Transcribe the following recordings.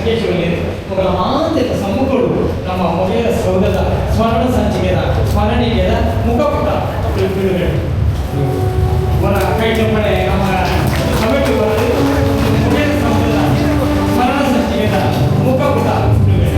ಸಂಕೇಶದಲ್ಲಿ ಮೊದಲ ಮಾಂತ್ರಿಕ ಸಮ್ಮುಖಗಳು ನಮ್ಮ ಮೊದಲ ಸೌಧದ ಸ್ಮರಣ ಸಂಚಿಕೆಯ ಸ್ಮರಣಿಕೆಯ ಮುಖಪುಟ ಬಿಡುಗಡೆ ಅವರ ಕೈ ಚಪ್ಪಳೆ ನಮ್ಮ ಕಮಿಟಿ ಮೊದಲ ಸೌಧದ ಸ್ಮರಣ ಸಂಚಿಕೆಯ ಮುಖಪುಟ ಬಿಡುಗಡೆ.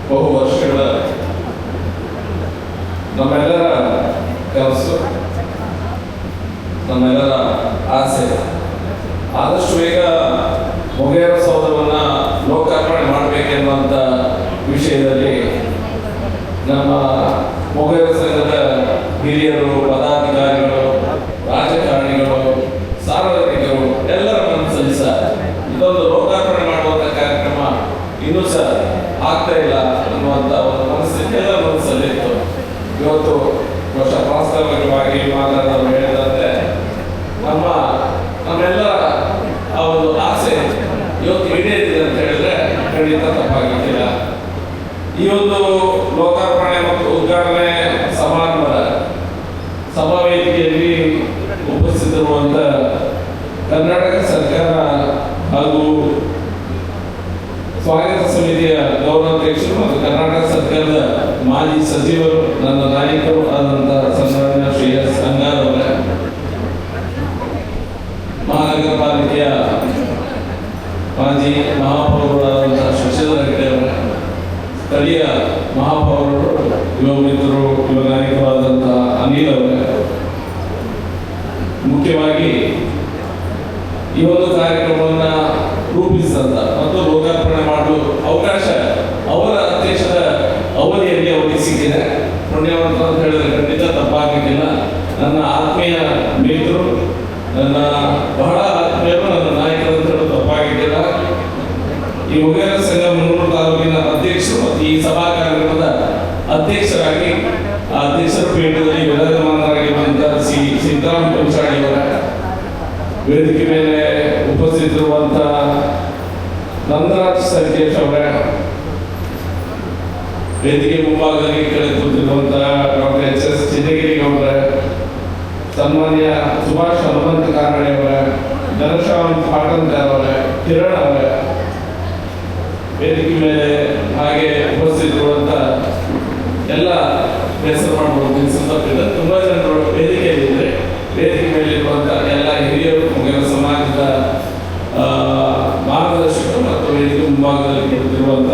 ಬಹು ವರ್ಷಗಳ ನಮ್ಮೆಲ್ಲರ ಕೆಲಸ, ನಮ್ಮೆಲ್ಲರ ಆಸೆ ಆದಷ್ಟು ಬೇಗ ಮೊಗೇರ ಸೌಧವನ್ನು ಲೋಕಾರ್ಪಣೆ ಮಾಡಬೇಕೆನ್ನುವಂಥ ವಿಷಯದಲ್ಲಿ ನಮ್ಮ ಮೊಗೇರ ಸಂಘದ ಹಿರಿಯರು, ಪದಾಧಿಕಾರಿಗಳು, ರಾಜಕಾರಣಿಗಳು, ಸಾರ್ವಜನಿಕರು ಎಲ್ಲರ ಮನಸ್ಸಲ್ಲಿ ಸಹ ಇದೊಂದು ಲೋಕಾರ್ಪಣೆ ಮಾಡುವಂಥ ಕಾರ್ಯಕ್ರಮ ಇನ್ನೂ ಸಹ ಆಗ್ತಾ ಇಲ್ಲ ಅನ್ನುವಂಥ ಒಂದು ಮನಸ್ಸಿನ ಎಲ್ಲ ಮನಸ್ಸಲ್ಲಿ ಇತ್ತು. ಇವತ್ತು ವರ್ಷ ಪ್ರಾಸ್ತಾವಿಕವಾಗಿ ಮಾತನಾಡಲು ಹೇಳಿದಂತೆ ನಮ್ಮೆಲ್ಲರ ಆ ಒಂದು ಆಸೆ ಇವತ್ತು ಈಡೇರಿದೆ ಅಂತ ಹೇಳಿದ್ರೆ ಖಂಡಿತ ತಪ್ಪಾಗಿಲ್ಲ. ಈ ಒಂದು ಲೋಕಾರ್ಪಣೆ ಮತ್ತು ಉದ್ಘಾಟನೆ ಸಮಾರಂಭದ ಸಭಾವೇದಿಕೆಯಲ್ಲಿ ಉಪಸ್ಥಿತರುವಂಥ ಕರ್ನಾಟಕ ಸರ್ಕಾರ ಹಾಗೂ ಸ್ವಾಗತ ಸಮಿತಿಯ ಗೌರವಾಧ್ಯಕ್ಷರು ಮತ್ತು ಕರ್ನಾಟಕ ಸರ್ಕಾರದ ಮಾಜಿ ಸಚಿವರು, ನನ್ನ ನಾಯಕರು ಆದಂತಹ ಸನ್ಮಾನ್ಯ ಶ್ರೀ ಎಸ್ ಅಂಗಾರ್ ಅವರ, ಮಹಾನಗರ ಪಾಲಿಕೆಯ ಮಾಜಿ ಮಹಾಪೌರರಾದಂತಹ ಶಶಿಧರ ಹೆಗಡೆ ಅವರ, ಸ್ಥಳೀಯ ಮಹಾಪೌರರು, ಯುವ ಮಿತ್ರರು, ಯುವ ನಾಯಕರಾದಂತಹ ಅನಿಲ್ ಅವರ, ಮುಖ್ಯವಾಗಿ ಈ ಒಂದು ಕಾರ್ಯಕ್ರಮವನ್ನು ರೂಪಿಸಿದಂತ ಮತ್ತು ಲೋಕಾರ್ಪಣೆ ಮಾಡಲು ಅವಕಾಶ ಅವರ ಅಧ್ಯಕ್ಷದ ಅವಧಿಯಲ್ಲಿ ಅವರಿಗೆ ಸಿಕ್ಕಿದೆ. ಪುಣ್ಯವಂತ ಅಂತ ಹೇಳಿದ್ರೆ ಖಂಡಿತ ತಪ್ಪಾಗಲಿಕ್ಕಿಲ್ಲ. ನನ್ನ ಆತ್ಮೀಯ ಮಿತ್ರರು, ನನ್ನ ಬಹಳ ಆತ್ಮೀಯರು, ನನ್ನ ನಾಯಕರು ಅಂತ ಹೇಳೋದು ತಪ್ಪಾಗಿದ್ದಿಲ್ಲ. ಈ ಮೊಗೇರ ಸಂಘ ಮುನ್ನೂರು ತಾಲೂಕಿನ ಅಧ್ಯಕ್ಷರು ಮತ್ತು ಈ ಸಭಾ ಕಾರ್ಯಕ್ರಮದ ಅಧ್ಯಕ್ಷರಾಗಿ ಆ ಅಧ್ಯಕ್ಷರ ಪೀಠದಲ್ಲಿ ವಿರಾಜಮಾನರಾಗಿರುವಂತಹ ಸಿ ಸಿದ್ದರಾಮ ಪಂಚಾಳಿ ಅವರ, ವೇದಿಕೆ ಮೇಲೆ ಉಪಸ್ಥಿತರಿರುವಂತಹ ನಂದರಾಜ್ ಸಂಕೇಶ್ ಅವರ, ವೇದಿಕೆ ಮುಂಭಾಗದಲ್ಲಿ ಕೆಳಗೆ ಕೂತಿರುವಂತಹ ಡಾಕ್ಟರ್ ಎಚ್ ಎಸ್ ಚಿನ್ನಗಿರಿ ಅವರ, ಸನ್ಮಾನ್ಯ ಸುಭಾಷ್ ಹನುಮಂತ ಕಾರಡೆ ಅವರ, ಘನಶ್ಯಾಮ್ ಪಾಟಂಕರ್ ಅವರ, ಕಿರಣ್ ಅವರ, ವೇದಿಕೆ ಮೇಲೆ ಹಾಗೆ ಉಪಸ್ಥಿತರಿರುವಂಥ ಎಲ್ಲ ಹೆಸರು ಮಾಡಬಹುದು. ತುಂಬಾ ಜನರು ವೇದಿಕೆಯಲ್ಲಿದ್ದರೆ ವೇದಿಕೆ ಮೇಲಿರುವಂಥ ಎಲ್ಲ ಹಿರಿಯರು, ಮೊಗೇರ ಸಮಾಜದ ಮಾರ್ಗದರ್ಶಕರು ಮತ್ತು ವೇದಿಕೆ ಮುಂಭಾಗದಲ್ಲಿ ಕುಳಿತಿರುವಂಥ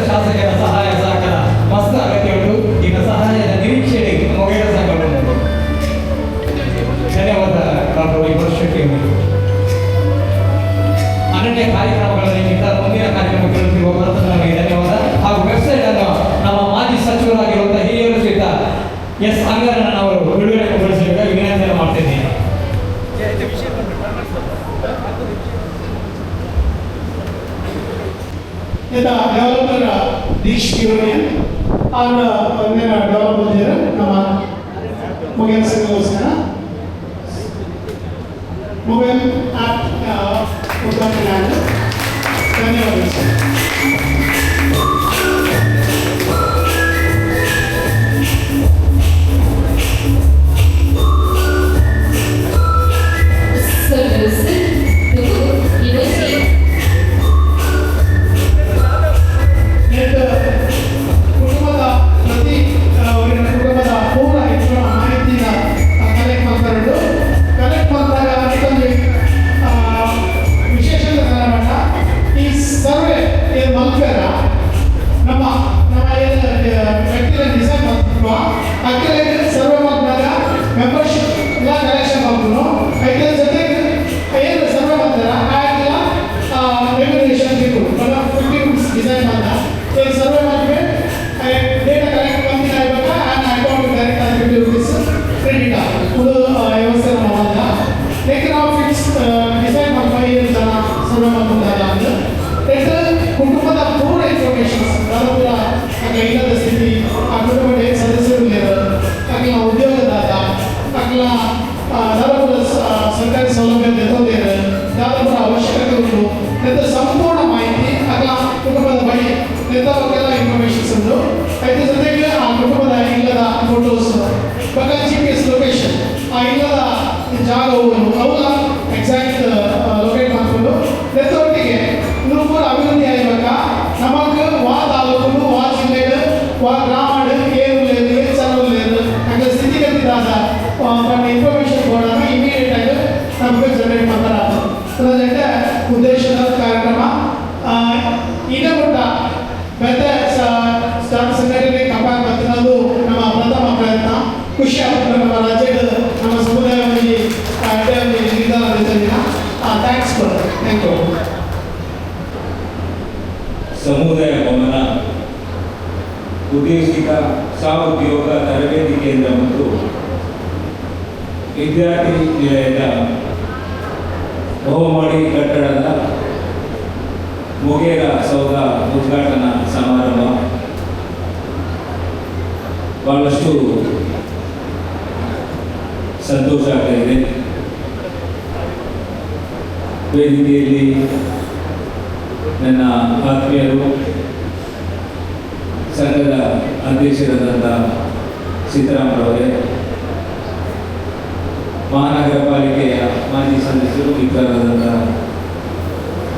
ಶಾಸಕರ ಸಹಾಯ ಸಹಕಾರ ಮಸ್ತ್ ಅಗತ್ಯ ಉಂಟು. ಈಗ ಸಹಾಯದ ನಿರೀಕ್ಷೆಗೆ ಮೊಗೇರ ಸಂಘ ಧನ್ಯವಾದ ಡಾಕ್ಟರ್ ವೈಭವ್ ಶೆಟ್ಟಿ ಅವರು. ಅನನ್ಯ ಕಾರ್ಯಕ್ರಮಗಳಲ್ಲಿ ಮುಂದಿನ ಕಾರ್ಯಕ್ರಮ ಕೇಳುತ್ತಿರುವ ನಮಗೆ ಧನ್ಯವಾದ. ಹಾಗೂ ವೆಬ್ಸೈಟ್ ಅನ್ನು ನಮ್ಮ ಮಾಜಿ ಸಚಿವರಾಗಿರುವಂತಹ ಹಿರಿಯರು ಸಹಿತ ಎಸ್ ಅಂಗಾರಣ್ಣ ಅವರು ಬಿಡುಗಡೆಗೊಳಿಸಬೇಕಾಗಿ ವಿನಂತಿಯನ್ನು ಮಾಡ್ತಿದ್ದೇನೆ. यदा डेवलपर दीश यूनियन और अन्य डेवलपर ನಮ್ಮ ಮೊಗೇರ ಸಂಘಗೋಸ್ಕರ ಮೊಬೈಲ್ ಆಪ್ ಉದ್ಘಾಟನೆ ಆಗಿದೆ. ಧನ್ಯವಾದಗಳು. ಕುಟುಂಬದ ಪೂರ್ಣ ಇನ್ಫಾರ್ಮೇಶನ್ ಕುಟುಂಬದ ಬಳಿ ನೆತ್ತವಕ್ಕೆಲ್ಲ ಇನ್ಫಾರ್ಮೇಷನ್ಸ್ ಉಂಟು. ಅದರ ಜೊತೆಗೆ ಆ ಕುಟುಂಬದ ಇಲ್ಲದ ಫೋಟೋಸ್ ಇವಾಗ GPS ಲೊಕೇಶನ್ ಆ ಇಲ್ಲದ ಜಾಗವು ಅವರ ಎಕ್ಸಾಕ್ಟ್ ಲೊಕೇಟ್ ಮಾಡಿಕೊಂಡು ನೆತ್ತೊಟ್ಟಿಗೆ ಇನ್ನೂ ಕೂಡ ಅಭಿವೃದ್ಧಿ ಆಗಬೇಕಾ ನಮಗೆ ವಾ ತಾಲೂಕು ವಾ ಜಿಲ್ಲೆಗೆ ವಾ ಗ್ರಾಮಡ್ ಏನು లేదు ఏ చదువు లేదు అక్కడ స్థితిగతి దాదా కొన్ని ఇన్ఫర్మేషన్ కూడా ఇమీడియట్ ಆಗಿ ನಮಗೆ ಜನರೇಟ್ ಮಾಡ್ತಾರೆ. ಅದಂటే ಉದ್ದೇಶದ ಕಾರ್ಯಕ್ರಮ ಈಗ ಕೂಡ ಬೇರೆ ಸಂಘಟನೆ ಕಂಪೇರ್ ಮಾಡ್ತಿರೋದು ನಮ್ಮ ಪ್ರಥಮ ಪ್ರಯತ್ನ. ಖುಷಿ ಆಗುತ್ತೆ ನಮ್ಮ ರಾಜ್ಯದ ನಮ್ಮ ಸಮುದಾಯದಲ್ಲಿ ನಿರ್ಧಾರ ಥ್ಯಾಂಕ್ಸ್ ಫಾರ್ ಥ್ಯಾಂಕ್ ಯು. ಸಮುದಾಯ ಭವನ ಉದ್ದೇಶಿತ ಸಹೋದ್ಯೋಗ ತರಬೇತಿ ಕೇಂದ್ರ ಮತ್ತು ವಿದ್ಯಾರ್ಥಿ ನಿಲಯದ ಬಹುಮಹಡಿ ಕಟ್ಟಡದ ಮೊಗೇರ ಸೌಧ ಉದ್ಘಾಟನಾ ಸಮಾರಂಭ ಬಹಳಷ್ಟು ಸಂತೋಷ ಆಗ್ತಾಯಿದೆ. ವೇದಿಕೆಯಲ್ಲಿ ನನ್ನ ಆತ್ಮೀಯರು ಸಂಘದ ಅಧ್ಯಕ್ಷರಾದಂಥ ಸಿದ್ದರಾಮರವರೇ, ಮಹಾನಗರ ಪಾಲಿಕೆಯ ಮಾಜಿ ಸದಸ್ಯರು ಮಿತ್ರರಾದಂಥ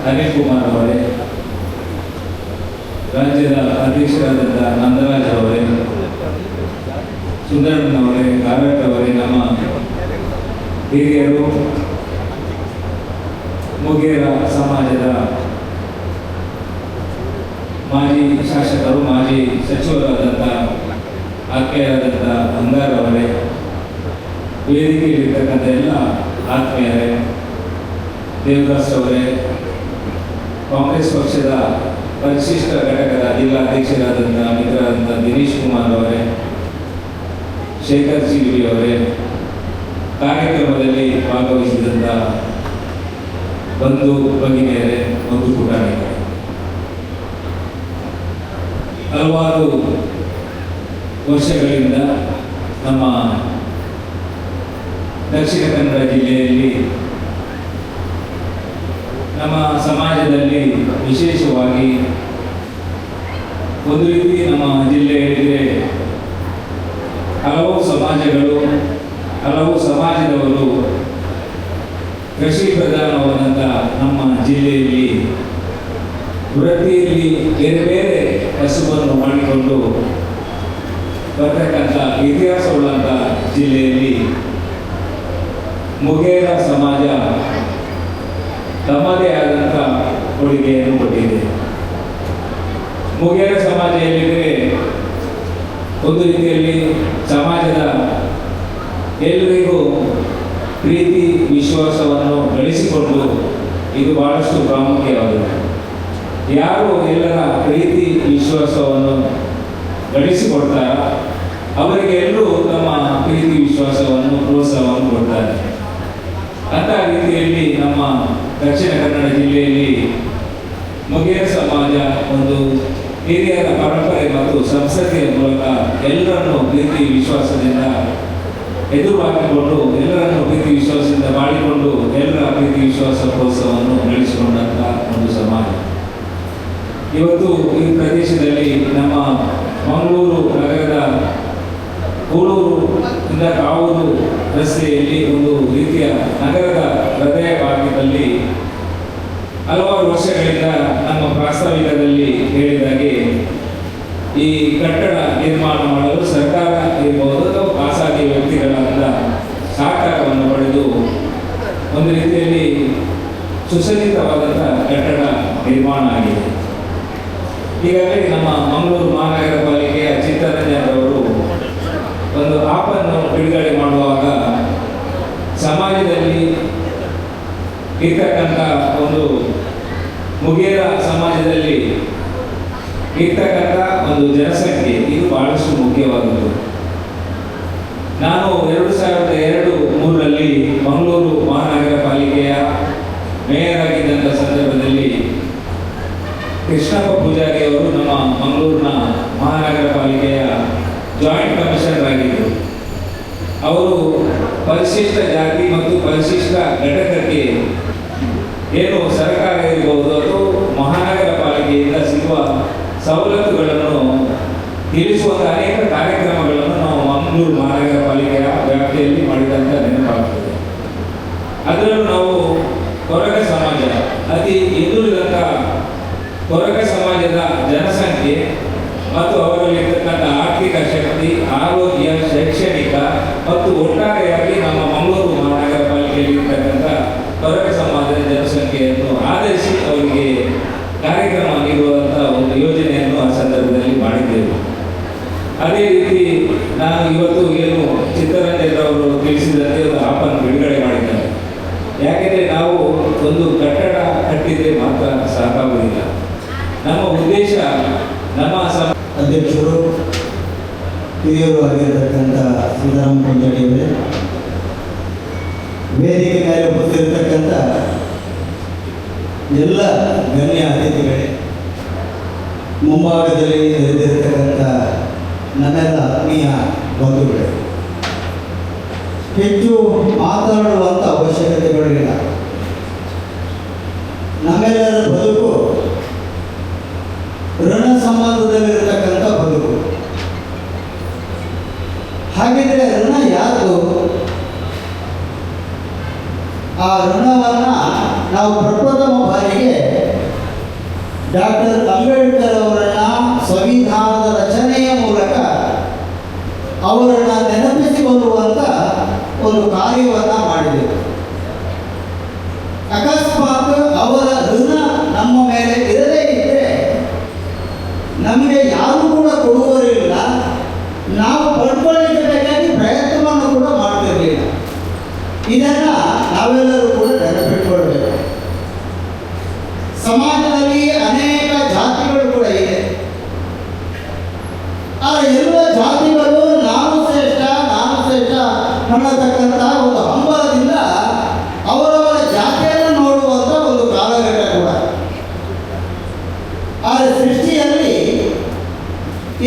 ಅನಿಲ್ ಕುಮಾರ್ ಅವರೇ, ರಾಜ್ಯದ ಅಧ್ಯಕ್ಷರಾದಂಥ ನಂದರಾಜ್ ಅವರೇ, ಸುಂದರಣ್ಣನವರೇ, ಕಾರಟ್ ಅವರೇ, ನಮ್ಮ ಹಿರಿಯರು, ಮೊಗೇರ ಸಮಾಜದ ಮಾಜಿ ಶಾಸಕರು, ಮಾಜಿ ಸಚಿವರಾದಂಥ ಆತ್ಮೀಯರಾದಂಥ ಅಂಗಾರ್ ಅವರೇ, ವೇದಿಕೆಯಲ್ಲಿರ್ತಕ್ಕಂಥ ಎಲ್ಲ ಆತ್ಮೀಯರೇ, ದೇವದಾಸ್ ಅವರೇ, ಕಾಂಗ್ರೆಸ್ ಪಕ್ಷದ ಪರಿಶಿಷ್ಟ ಘಟಕದ ಜಿಲ್ಲಾ ಅಧ್ಯಕ್ಷರಾದಂಥ ಮಿತ್ರರಾದಂಥ ದಿನೇಶ್ ಕುಮಾರ್ ಅವರೇ, ಶೇಖರ್ ಸಿಲ್ವಿ ಅವರೇ, ಕಾರ್ಯಕ್ರಮದಲ್ಲಿ ಭಾಗವಹಿಸಿದಂಥ ಬಂಧು ಭಗಿನಿಯರೇ ಮತ್ತು ಪುಟಾಣಿಗಳೇ, ಹಲವಾರು ವರ್ಷಗಳಿಂದ ನಮ್ಮ ದಕ್ಷಿಣ ಕನ್ನಡ ಜಿಲ್ಲೆಯಲ್ಲಿ ನಮ್ಮ ಸಮಾಜದಲ್ಲಿ ವಿಶೇಷವಾಗಿ ಒಂದು ರೀತಿ ನಮ್ಮ ಜಿಲ್ಲೆಯಲ್ಲಿ ಹಲವು ಸಮಾಜಗಳು, ಹಲವು ಸಮಾಜದವರು ಕೃಷಿ ಪ್ರಧಾನವಾದಂಥ ನಮ್ಮ ಜಿಲ್ಲೆಯಲ್ಲಿ ವೃತ್ತಿಯಲ್ಲಿ ಬೇರೆ ಬೇರೆ ಕಸುಬನ್ನು ಮಾಡಿಕೊಂಡು ಬರ್ತಕ್ಕಂಥ ಇತಿಹಾಸವುಳ್ಳಂಥ ಜಿಲ್ಲೆಯಲ್ಲಿ ಮೊಗೇರ ಸಮಾಜ ತಮ್ಮದೇ ಆದಂಥ ಕೊಡುಗೆಯನ್ನು ಕೊಟ್ಟಿದೆ. ಮೊಗೇರ ಸಮಾಜ ಎಲ್ಲಿದೆ, ಒಂದು ರೀತಿಯಲ್ಲಿ ಸಮಾಜದ ಎಲ್ಲರಿಗೂ ಪ್ರೀತಿ ವಿಶ್ವಾಸವನ್ನು ಗಳಿಸಿಕೊಂಡು ಇದು ಬಹಳಷ್ಟು ಪ್ರಾಮುಖ್ಯವಾಗಿದೆ. ಯಾರು ಎಲ್ಲರ ಪ್ರೀತಿ ವಿಶ್ವಾಸವನ್ನು ಗಳಿಸಿಕೊಡ್ತಾರ ಅವರಿಗೆ ಎಲ್ಲರೂ ತಮ್ಮ ಪ್ರೀತಿ ವಿಶ್ವಾಸವನ್ನು ಪ್ರೋತ್ಸಾಹವನ್ನು ಕೊಡ್ತಾರೆ. ಅಂಥ ರೀತಿಯಲ್ಲಿ ನಮ್ಮ ದಕ್ಷಿಣ ಕನ್ನಡ ಜಿಲ್ಲೆಯಲ್ಲಿ ಮೊಗೇರ ಸಮಾಜ ಒಂದು ಹಿರಿಯರ ಪರಂಪರೆ ಮತ್ತು ಸಂಸ್ಕೃತಿಯ ಮೂಲಕ ಎಲ್ಲರನ್ನು ಪ್ರೀತಿ ವಿಶ್ವಾಸದಿಂದ ಎದುರು ಹಾಕಿಕೊಂಡು, ಎಲ್ಲರನ್ನು ಪ್ರೀತಿ ವಿಶ್ವಾಸದಿಂದ ಮಾಡಿಕೊಂಡು, ಎಲ್ಲರ ಪ್ರೀತಿ ವಿಶ್ವಾಸ ಪ್ರೋತ್ಸಾಹವನ್ನು ಗಳಿಸಿಕೊಂಡಂಥ ಒಂದು ಸಮಾಜ. ಇವತ್ತು ಈ ಪ್ರದೇಶದಲ್ಲಿ ನಮ್ಮ ಮಂಗಳೂರು ನಗರದ ಕೂಳೂರು ಇಂದ ಕಾವೂರು ರಸ್ತೆಯಲ್ಲಿ ಒಂದು ರೀತಿಯ ನಗರದ ಹೃದಯ ಭಾಗದಲ್ಲಿ ಹಲವಾರು ವರ್ಷಗಳಿಂದ ನಮ್ಮ ಪ್ರಾಸ್ತಾವಿಕದಲ್ಲಿ ಹೇಳಿದಾಗೆ ಈ ಕಟ್ಟಡ ನಿರ್ಮಾಣ ಮಾಡಲು ಸರ್ಕಾರ ಇರಬಹುದು ಅಥವಾ ಖಾಸಗಿ ವ್ಯಕ್ತಿಗಳಾದ ಸಹಕಾರವನ್ನು ಪಡೆದು ಒಂದು ರೀತಿಯಲ್ಲಿ ಸುಸಜ್ಜಿತವಾದಂಥ ಕಟ್ಟಡ ನಿರ್ಮಾಣ ಆಗಿದೆ. ಹೀಗಾಗಿ ನಮ್ಮ ಮಂಗಳೂರು ಮಹಾನಗರ ಪಾಲಿಕೆಯ ಚಿತ್ತರಂಜನ್ ಅವರು ಒಂದು ಆಪನ್ನು ಬಿಡುಗಡೆ ಮಾಡುವಾಗ ಸಮಾಜದಲ್ಲಿ ಇರ್ತಕ್ಕಂಥ ಒಂದು ಮೊಗೇರ ಸಮಾಜದಲ್ಲಿ ಇರ್ತಕ್ಕಂಥ ಒಂದು ಜನಸಂಖ್ಯೆ ಇದು ಬಹಳಷ್ಟು ಮುಖ್ಯವಾದದ್ದು. ನಾನು 2002-3ರಲ್ಲಿ ಮಂಗಳೂರು ಮಹಾನಗರ ಪಾಲಿಕೆಯ ಮೇಯರ್ ಆಗಿದ್ದಂಥ ಸಂದರ್ಭದಲ್ಲಿ ಕೃಷ್ಣಪ್ಪ ಪೂಜಾರಿ ಅವರು ನಮ್ಮ ಮಂಗಳೂರಿನ ಮಹಾನಗರ ಪಾಲಿಕೆಯ ಜಾಯಿಂಟ್ ಕಮಿಷನರ್ ಆಗಿದ್ದರು. ಅವರು ಪರಿಶಿಷ್ಟ ಜಾತಿ ಮತ್ತು ಪರಿಶಿಷ್ಟ ಘಟಕಕ್ಕೆ ಏನು ಸರ್ಕಾರ ಇರಬಹುದು ಅಥವಾ ಮಹಾನಗರ ಪಾಲಿಕೆಯಿಂದ ಸಿಗುವ ಸವಲತ್ತುಗಳನ್ನು ತಿಳಿಸುವಂಥ ಅನೇಕ ಕಾರ್ಯಕ್ರಮಗಳನ್ನು ನಾವು ಮಂಗಳೂರು ಮಹಾನಗರ ಪಾಲಿಕೆಯ ವ್ಯಾಪ್ತಿಯಲ್ಲಿ ಮಾಡಿದಂಥ ನೆನಪಾಗ್ತದೆ. ಅದರಲ್ಲೂ ನಾವು ಕೊರಗ ಸಮಾಜ, ಅತಿ ಹಿಂದುಳಿದಂಥ ಕೊರಗ ಸಮಾಜದ ಜನಸಂಖ್ಯೆ ಮತ್ತು ಅವರಲ್ಲಿರ್ತಕ್ಕಂಥ ಆರ್ಥಿಕ ಶಕ್ತಿ, ಆರೋಗ್ಯ, ಶೈಕ್ಷಣಿಕ ಮತ್ತು ಒಟ್ಟಾರೆಯಾಗಿ ನಮ್ಮ ಮಂಗಳೂರು ಮಹಾನಗರ ಪಾಲಿಕೆಯಲ್ಲಿ ಇರ್ತಕ್ಕಂಥ ಕೊರಗ ಸಮಾಜದ ಜನಸಂಖ್ಯೆಯನ್ನು ಆಧರಿಸಿ ಅವರಿಗೆ ಕಾರ್ಯಕ್ರಮ ನೀಡುವಂಥ ಒಂದು ಯೋಜನೆಯನ್ನು ಆ ಸಂದರ್ಭದಲ್ಲಿ ಮಾಡಿದ್ದೇವೆ. ಅದೇ ರೀತಿ ನಾನು ಇವತ್ತು ಏನು ಚಿತ್ತರಂಜನ್ ಅವರು ತಿಳಿಸಿದಂತೆ ಒಂದು ಆಪನ್ನು ಬಿಡುಗಡೆ ಮಾಡಿದ್ದಾರೆ. ಯಾಕೆಂದರೆ ನಾವು ಒಂದು ಕಟ್ಟಡ ಕಟ್ಟಿದರೆ ಮಾತ್ರ ಸಾಕಾಗುವುದಿಲ್ಲ. ನಮ್ಮ ಉದ್ದೇಶ ನಮ್ಮ ಅಧ್ಯಕ್ಷರು ಹಿರಿಯರು ಆಗಿರತಕ್ಕಂಥ ಶ್ರೀರಾಮ ಪಂಚಾಡಿಯವರೇ, ವೇದಿಕೆ ಮೇಲೆ ಉಪಸ್ಥಿರತಕ್ಕಂಥ ಎಲ್ಲ ಗಣ್ಯ ಅತಿಥಿಗಳೇ, ಮುಂಭಾಗದಲ್ಲಿ ನೆರೆದಿರತಕ್ಕಂಥ ನನ್ನೆಲ್ಲ ಆತ್ಮೀಯ ಬಂಧುಗಳೇ, ಹೆಚ್ಚು ಮಾತನಾಡುವಂಥ ಅವಶ್ಯಕತೆಗಳಿಲ್ಲ. ನಮ್ಮೆಲ್ಲರ ಬದುಕು ಋಣ ಸಂಬಂಧದಲ್ಲಿರತಕ್ಕಂಥ ಬದುಕು. ಹಾಗಿದ್ರೆ ಋಣ ಯಾರು? ಆ ಋಣವನ್ನು ನಾವು ಪ್ರಪ್ರಥಮ ಬಾರಿಗೆ ಡಾಕ್ಟರ್ ಅಂಬೇಡ್ಕರ್ ಅವರನ್ನ ಸಂವಿಧಾನದ ರಚನೆಯ ಮೂಲಕ ಅವರನ್ನು ನೆನಪಿಸಿಕೊಳ್ಳುವಂಥ ಒಂದು ಕಾರ್ಯವನ್ನು ಮಾಡಿದೆವು. ಅಕಸ್ಮಾತ್ ಅವರ ಋಣ ನಮ್ಮ ಮೇಲೆ ಇರದೇ ಇದ್ದರೆ ನಮಗೆ ಯಾರು ಕೂಡ ಕೊಡುವರಿಲ್ಲ, ನಾವು ಪಡ್ಕೊಳ್ಳಿಕ್ಕೆ ಬೇಕಾಗಿ ಪ್ರಯತ್ನವನ್ನು ಕೂಡ ಮಾಡ್ತಿರಲಿಲ್ಲ. ಇದನ್ನು ನಾವೆಲ್ಲರೂ ಕೂಡ ನೆನಪಿಟ್ಕೊಳ್ಬೇಕು. ಸಮಾಜದಲ್ಲಿ ಅನೇಕ ಜಾತಿಗಳು ಕೂಡ ಇದೆ. ಆ ಎಲ್ಲ ಜಾತಿಗಳು ನಾನು ಶ್ರೇಷ್ಠ ಅನ್ನತಕ್ಕಂಥ ಒಂದು ಹಂಬಲದಿಂದ ಅವರವರ ಜಾತಿಯನ್ನು ನೋಡುವಂಥ ಒಂದು ಕಾಲಘಟ್ಟ ಕೂಡ. ಆದರೆ ಸೃಷ್ಟಿಯಲ್ಲಿ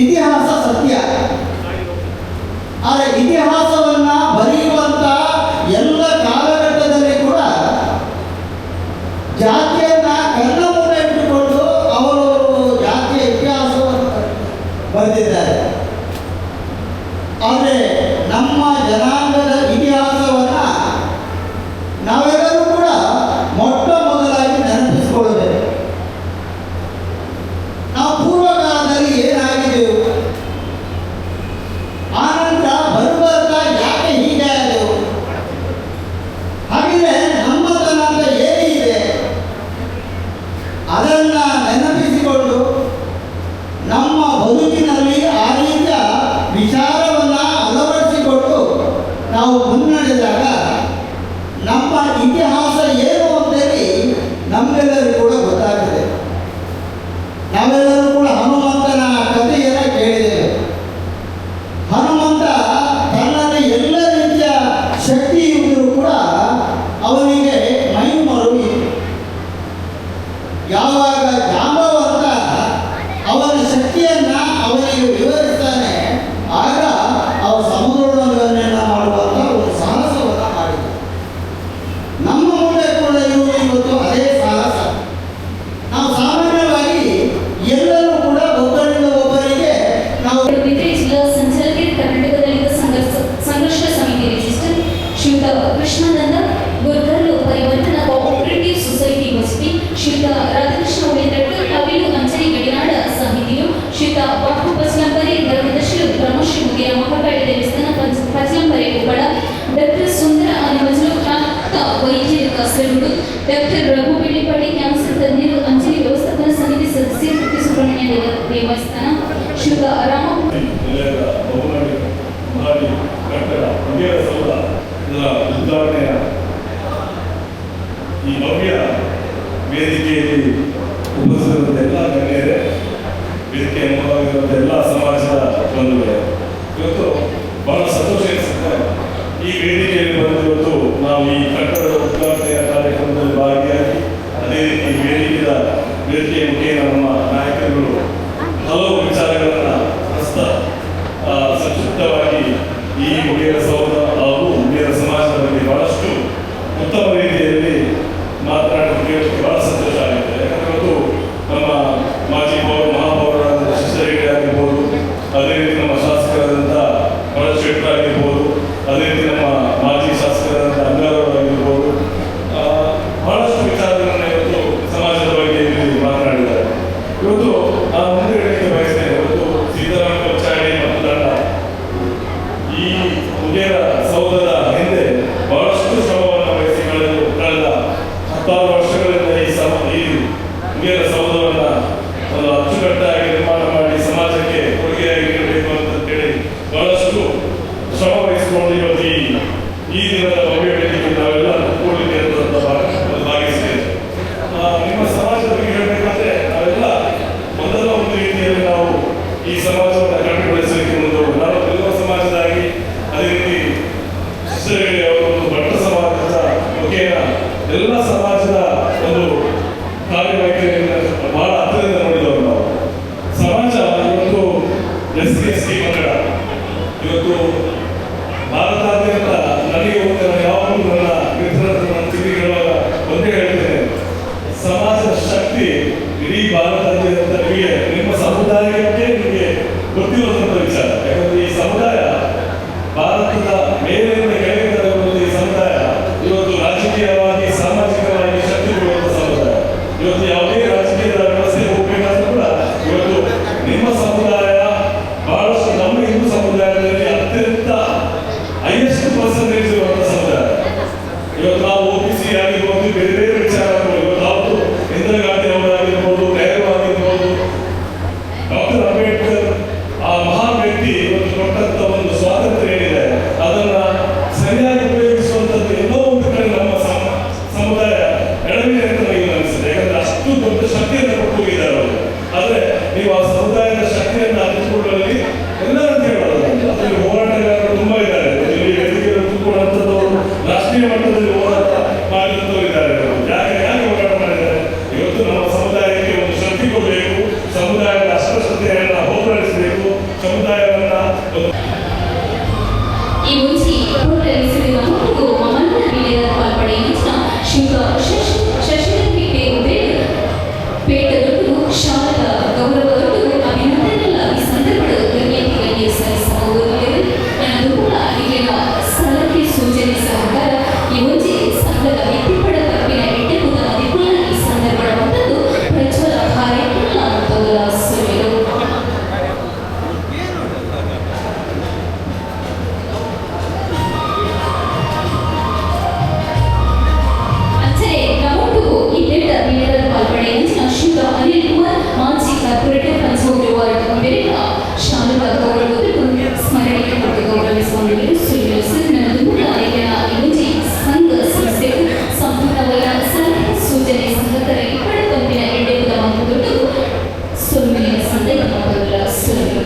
ಇತಿಹಾಸ ಸತ್ಯ. ಆದರೆ ಇತಿಹಾಸವನ್ನು ಬರೆಯುವಂಥ ಎಲ್ಲ ಕಾಲಘಟ್ಟದಲ್ಲಿ ಕೂಡ ಜಾತಿಯನ್ನ ಕಣ್ಣ ಮುಂದೆ ಇಟ್ಟುಕೊಂಡು ಅವರವರು ಜಾತಿಯ ಇತಿಹಾಸವನ್ನು ಬರೆದಿದ್ದಾರೆ. ಆದರೆ ನಮ್ಮ ಜನಾಂಗದ ಇತಿಹಾಸವನ್ನು ನಾವೆಲ್ಲರೂ ಕೂಡ ಮೊಟ್ಟ ಮೊದಲಾಗಿ ನೆನಪಿಸಿಕೊಳ್ಳಬೇಕು. ನಾವು ಪೂರ್ವಕಾಲದಲ್ಲಿ ಏನಾಗಿದ್ದೆವು, ಆನಂತರ ಬರುವಂತ ಯಾಕೆ ಹೀಗೆ ಆದೆವು, ಹಾಗಿದ್ರೆ ನಮ್ಮತನ ಅಂತ ಏನಿದೆ ಅದನ್ನ ನೆನಪಿಸಿಕೊಂಡು ನಮ್ಮ ಬದುಕಿನಲ್ಲಿ ಆ ರೀತಿಯ ವಿಚಾರವನ್ನ ಅಳವಡಿಸಿಕೊಂಡು ನಾವು ಮುನ್ನಡೆದಾಗ ನಮ್ಮ ಇತಿಹಾಸ ಏನು ಅಂತೇಳಿ ನಮ್ಮೆಲ್ಲರಿಗೂ ಕೂಡ ಗೊತ್ತಾಗ್ತದೆ. ನಾವೆಲ್ಲರೂ ಕೂಡ ಹನುಮಂತನ ಕಥೆಯನ್ನು ಕೇಳಿದ್ದೇವೆ. ಹನುಮಂತ ತನ್ನಲ್ಲಿ ಎಲ್ಲ ರೀತಿಯ ಶಕ್ತಿ ಇದ್ದರೂ ಕೂಡ ಅವನಿಗೆ ಮೈ ಮರು ಇತ್ತು. ಯಾವಾಗ ಜಾಂಬವಂತ ಅವನ ಶಕ್ತಿಯನ್ನ ಅವನಿಗೆ ವಿವರಿಸ್ತಾನೆ, ಆಗ ಅವ ಸಮುದ್ರೋಲ್ಲಂಘನೆಯನ್ನ ಮಾಡುವಂತ ಒಂದು ಸಾಹಸವನ್ನ ಮಾಡಿದ. ನಮ್ಮ ಮುಂದೆ ಕೂಡ ಇರುವುದು ಇವತ್ತು ಅದೇ ಸಾಹಸ. ನಾವು ಸಾಮಾನ್ಯವಾಗಿ ಎಲ್ಲರೂ ಕೂಡ ಒಬ್ಬರಿಂದ ಒಬ್ಬರಿಗೆ ನಾವು ಜಿಲ್ಲಾ ಸಂಚಾಲಕರು ಕರ್ನಾಟಕದಲ್ಲಿದ್ದ ಸಂಘರ್ಷ ಸಮಿತಿ ರಿಜಿಸ್ಟರ್ ಶ್ರೀಯುತ ಕೃಷ್ಣನಂದ ಗುರ್ಗಲ್ಲು ಪರಿವರ್ತನಾ ಕೋಆಪರೇಟಿವ್ ಸೊಸೈಟಿ ಹೊಸಪಿ, ಶ್ರೀಯುತ ರಾಧಾಕೃಷ್ಣ ಉಳಿದಟ್ಟು ಅವಿಲು ಅಂಚರಿ ಗಡಿನಾಡ ಸಾಹಿತಿಯು, ಶ್ರೀಯುತ ಬಾಪು ಬಸ್ಲಂಬರಿ ಧರ್ಮದರ್ಶಿಗಳು ಬ್ರಹ್ಮಶ್ರೀ ಮುಗಿಯ ಮಹಾಕಾಳಿ ದೇವಸ್ಥಾನ ಪಸ್ಲಂಬರಿ ಉಪ್ಪಳ, ಡಾಕ್ಟರ್ ಸುಂದರ ಅನಿಮಜಲು ಪ್ರಾಪ್ತ ವೈದ್ಯರ ಕಾಸರಗೋಡು, ಡಾಕ್ಟರ್ ರಘು ಬಿಳಿಪಡಿ ಕ್ಯಾನ್ಸರ್ ತಜ್ಞರು ಅಂಚರಿ ವ್ಯವಸ್ಥಾಪನಾ ಸಮಿತಿ ಸದಸ್ಯ ಕೃತಿ ಸುಬ್ರಹ್ಮಣ್ಯ ದೇವಸ್ಥಾನ, ಶ್ರೀಯುತ ರಾಮ ಕಟ್ಟಡ ಮಂದಿರ ಸೌಧ ಇದರ ಉದ್ಘಾಟನೆಯ ಈ ಭವ್ಯ ವೇದಿಕೆಯಲ್ಲಿ ಉಪಸ್ಥಿತ ಎಲ್ಲ ಗಣ್ಯರೇ, ವೇದಿಕೆಯ ಮುಂಭಾಗವಿರುವಂಥ ಎಲ್ಲ ಸಮಾಜದ ಬಂಧುಗಳೇ, ಇವತ್ತು ಬಹಳ ಸಂತೋಷ ಎನಿಸುತ್ತೆ. ಈ ವೇದಿಕೆಯಲ್ಲಿ ಬಂದು ಇವತ್ತು ನಾವು ಈ ಕಟ್ಟಡದ ಉದ್ಘಾಟನೆಯ ಕಾರ್ಯಕ್ರಮದಲ್ಲಿ ಭಾಗಿಯಾಗಿ ಅದೇ ರೀತಿ ವೇದಿಕೆಯ ಮುಖೇನ ನಮ್ಮ ನಾಯಕರುಗಳು ಹಲವು ವಿಚಾರಗಳನ್ನು ಸಂಕ್ಷಿಪ್ತವಾಗಿ ಈ ಹುಡುಗಿಯರ ಸೌಧ ಹಾಗೂ ಹುಡುಗಿಯರ ಸಮಾಜದ ಬಗ್ಗೆ ಬಹಳಷ್ಟು ಉತ್ತಮ ರೀತಿಯಲ್ಲಿ ಮಾತನಾಡೋದಕ್ಕೆ ಬಹಳ ಸಂತೋಷ ಆಗುತ್ತೆ. ಯಾಕಂದ್ರೆ ಇವತ್ತು ನಮ್ಮ ಮಾಜಿ ಡಾಕ್ಟರ್ ಅಂಬೇಡ್ಕರ್ ಆ ಮಹಾನ್ ವ್ಯಕ್ತಿ ಇವತ್ತು ಕೊಟ್ಟಂತ ಒಂದು ಸ್ವಾತಂತ್ರ್ಯ ಏನಿದೆ ಅದನ್ನ ಸರಿಯಾಗಿ ಉಪಯೋಗಿಸುವಂಥದ್ದು ಎಲ್ಲೋ ಒಂದು ಕಡೆ ನಮ್ಮ ಸಮುದಾಯ ಎಳವಿದೆ ಅಂತ ನನಗೆ ಅನಿಸ್ತದೆ. ಯಾಕಂದ್ರೆ ಅಷ್ಟು ದೊಡ್ಡ ಶಕ್ತಿಯನ್ನು ಕೊಟ್ಟು ಹೋಗಿದ್ದಾರೆ ಅವರು. ಆದ್ರೆ ನೀವು ಆ ಸಮುದಾಯದ ಶಕ್ತಿಯನ್ನು ಅರಿತುಕೊಳ್ಳುವಲ್ಲಿ ಎಲ್ಲರಂತ ಹೇಳೋದು ಅದರಲ್ಲಿ ಹೋರಾಟಗಾರರು ತುಂಬಾ ಇದ್ದಾರೆ. ಇಲ್ಲಿ ವೇದಿಕೆಯನ್ನು ತುಂಬಿಕೊಂಡಂಥದ್ದವರು ರಾಷ್ಟ್ರೀಯ ಮಟ್ಟದಲ್ಲಿ ಹೋರಾಟ ಮಾಡಿದಂಥವ್ರು ಇದ್ದಾರೆ. ಯಾಕೆ ಹೋರಾಟ ಮಾಡಿದ್ದಾರೆ? ಇವತ್ತು ನಮ್ಮ ಸಮುದಾಯಕ್ಕೆ ಒಂದು ಶಕ್ತಿ ಕೊಡಬೇಕು, ಸಮುದಾಯದ ಅಸ್ಪೃಶ್ಯತೆಯನ್ನು ಹೋಗಲಾಡಿಸಬೇಕು, ಸಮುದಾಯವನ್ನ ಈ ಮುಂಚೆ ಪೂರ್ವರಿಸಿರುವ ಮತ್ತು ಮಮನ ವಿಲಯದ ಪಾಲ್ಪಡೆ ಶ್ರೀಯುತ ಶಶಿಧರ್ ಪೇಟದೊಟ್ಟು ಶಾಲಾ ಗೌರವದೊಟ್ಟು ಅಭಿನಂದನೆಲ್ಲ ಈ ಸಂದರ್ಭದ ಗಣ್ಯತೆಗಳಿಗೆ ಸಲ್ಲಿಸಬಹುದು ಎಂದು ಕೂಡ ಇಲ್ಲಿನ ಸ್ಥಳಕ್ಕೆ ಸೂಚನೆ ಸಹಕಾರ ಈ ಮುಂಚೆ ಸಂಘದ ವ್ಯಕ್ತಿಪಡ ತಪ್ಪಿನ ಎಟ್ಟೆಂಬುದ ಮದಿಪುರ ಈ ಸಂದರ್ಭದ ಮತ್ತೊಂದು ಪ್ರಜ್ವಲ ಕಾರ್ಯಕ್ರಮ ಮೊದಲ ಸುರಿದು ಶ್ರೀಯುತ ಅನಿಲ್ ಕುಮಾರ್ ಮಾಜಿ ಕಾರ್ಪೊರೇಟರ್ ಕನ್ಸೋರ್ಟಿವ್ ವಾರ್ಡ್ ಅಮೆರಿಕ ಶಾಲಾ ಗೌರವವನ್ನು ಸ್ಮರಣೆಗೆ ಮತ್ತು ಗೌರವಿಸಿಕೊಂಡಿದ್ದರು. ಸುರಿಯಲು ಮುಂಚೆ ಸಂಘ ಸಂಸ್ಥೆಗಳು ಸಂಪೂರ್ಣವಾದ ಸಲಹೆ ಸೂಚನೆ ಸಹಕಾರ ಇಪ್ಪಡ ಕಂಪಿನ ಎಡೆಯುವುದ ಮತ್ತು ದೊಡ್ಡ ಸುರುವಿನ ಸಂದೇಹ ಮೊದಲ ಸುರಿಯಲು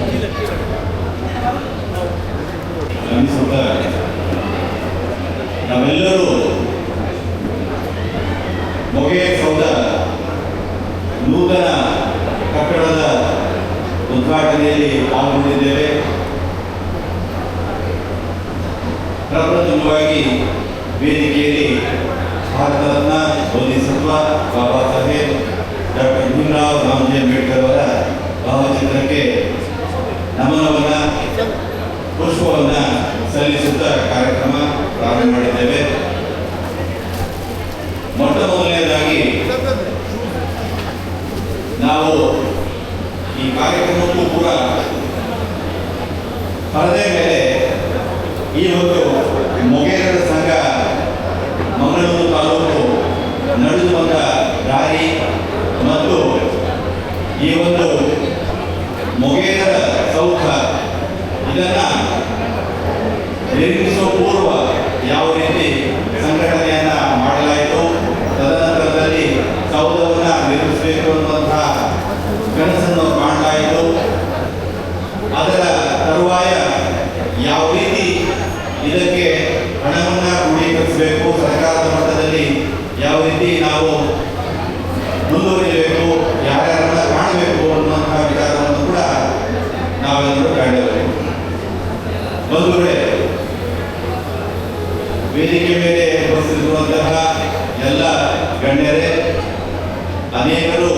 ನಾವೆಲ್ಲರೂ ಮೊಗೇರ್ ಸೌಧ ನೂತನ ಕಟ್ಟಡದ ಉದ್ಘಾಟನೆಯಲ್ಲಿ ಪಾಲ್ಗೊಂಡಿದ್ದೇವೆ. ಪ್ರಪ್ರಥಮವಾಗಿ ವೇದಿಕೆಯಲ್ಲಿ ಭಾರತ ರತ್ನ ಬೋಧಿಸತ್ವ ಬಾಬಾ ಸಾಹೇಬ್ ಡಾಕ್ಟರ್ ಭೀಮರಾವ್ ರಾಮಜಿ ಅಂಬೇಡ್ಕರ್ ಅವರ ಭಾವಚಿತ್ರಕ್ಕೆ ನಮನವನ್ನು ಪುಷ್ಪವನ್ನು ಸಲ್ಲಿಸುತ್ತಾ ಕಾರ್ಯಕ್ರಮ ಪ್ರಾರಂಭ ಮಾಡಿದ್ದೇವೆ. ಮೊಟ್ಟ ಮೊದಲನೇದಾಗಿ ನಾವು ಈ ಕಾರ್ಯಕ್ರಮಕ್ಕೂ ಕೂಡ ಪರದೆ ಮೇಲೆ ಈ ಒಂದು ಮೊಗೇರರ ಸಂಘ ಮಂಗಳೂರು ತಾಲೂಕು ನಡೆದು ಬಂದ ದಾರಿ ಮತ್ತು ಈ ಒಂದು ಮೊಗೇರರ ಸೌಧ ಇದನ್ನು ನಿರ್ಮಿಸುವ ಪೂರ್ವ ಯಾವ ರೀತಿ ಸಂಘಟನೆಯನ್ನ ಮಾಡಲಾಯಿತು, ತದನಂತರದಲ್ಲಿ ಸೌಧವನ್ನು ನಿರ್ಮಿಸಬೇಕು ಅನ್ನುವಂತಹ ಕನಸನ್ನು ಕಾಣಲಾಯಿತು. ಅದರ ತರುವಾಯ ಯಾವ ರೀತಿ ಇದಕ್ಕೆ ಹಣವನ್ನು ಕ್ರೋಢೀಕರಿಸಬೇಕು, ಸರ್ಕಾರದ ಮಟ್ಟದಲ್ಲಿ ಯಾವ ರೀತಿ ನಾವು ಮುಂದುವರಿಯಬೇಕು, ಯಾರ್ಯಾರನ್ನ ಕಾಣಬೇಕು ಅನ್ನುವಂತಹ ವಿಚಾರವನ್ನು ಕೂಡ ನಾವೆಲ್ಲರೂ ಕಾಣಬೇಕು. ಬಂಧುಗಳೇ, ವೇದಿಕೆ ಮೇಲೆ ಉಪಸ್ಥಿತಿರುವಂತಹ ಎಲ್ಲ ಗಣ್ಯರೇ, ಅನೇಕರು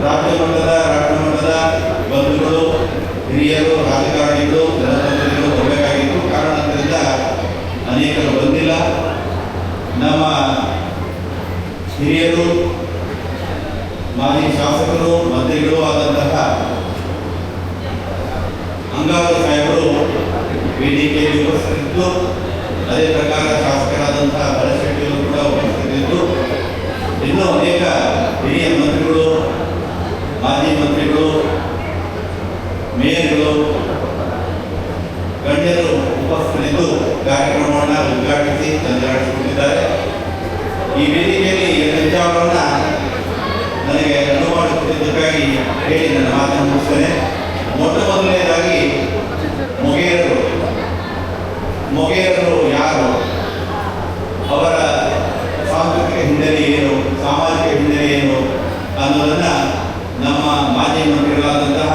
ರಾಜ್ಯ ಮಟ್ಟದ ರಾಷ್ಟ್ರ ಮಟ್ಟದ ಬಂಧುಗಳು, ಹಿರಿಯರು, ರಾಜಕಾರಣಿಗಳು, ಜನಪ್ರತಿನಿಧಿಗಳು ಬರಬೇಕಾಗಿತ್ತು. ಕಾರಣದಿಂದ ಅನೇಕರು ಬಂದಿಲ್ಲ. ನಮ್ಮ ಹಿರಿಯರು, ಮಾಜಿ ಶಾಸಕರು, ಮಂತ್ರಿಗಳು ಆದಂತಹ ಅಂಗಾರು ಸಾಹೇಬರು ವೇದಿಕೆಯಲ್ಲಿ ಉಪಸ್ಥಿತಿದ್ದು, ಅದೇ ಪ್ರಕಾರ ಶಾಸಕರಾದಂತಹ ಭರಶೆಟ್ಟಿಯವರು ಕೂಡ ಉಪಸ್ಥಿತಿದ್ದು, ಇನ್ನೂ ಅನೇಕ ಹಿರಿಯ ಮಂತ್ರಿಗಳು, ಮಾಜಿ ಮಂತ್ರಿಗಳು, ಮೇಯರ್ಗಳು, ಗಣ್ಯರು ಉಪಸ್ಥಿತಿದ್ದು ಕಾರ್ಯಕ್ರಮವನ್ನು ಉದ್ಘಾಟಿಸಿ ಚಂದ್ರಾಟಿಸಿಕೊಂಡಿದ್ದಾರೆ. ಈ ವೇದಿಕೆಯಲ್ಲಿ ವಿಚಾರವನ್ನು ನನಗೆ ಅನುವು ಮಾಡಿಕೊಟ್ಟಿದ್ದಕ್ಕಾಗಿ ಹೇಳಿ ನನ್ನ ಮಾತನ್ನು ಮುಗಿಸ್ತೇನೆ. ಮೊಟ್ಟ ಮೊದಲನೇದಾಗಿ ಮೊಗೇರರು ಯಾರು, ಅವರ ಸಾಂಸ್ಕೃತಿಕ ಹಿನ್ನೆಲೆ ಏನು, ಸಾಮಾಜಿಕ ಹಿನ್ನೆಲೆ ಏನು ಅನ್ನೋದನ್ನು ನಮ್ಮ ಮಾಜಿ ಮಂತ್ರಿಗಳಾದಂತಹ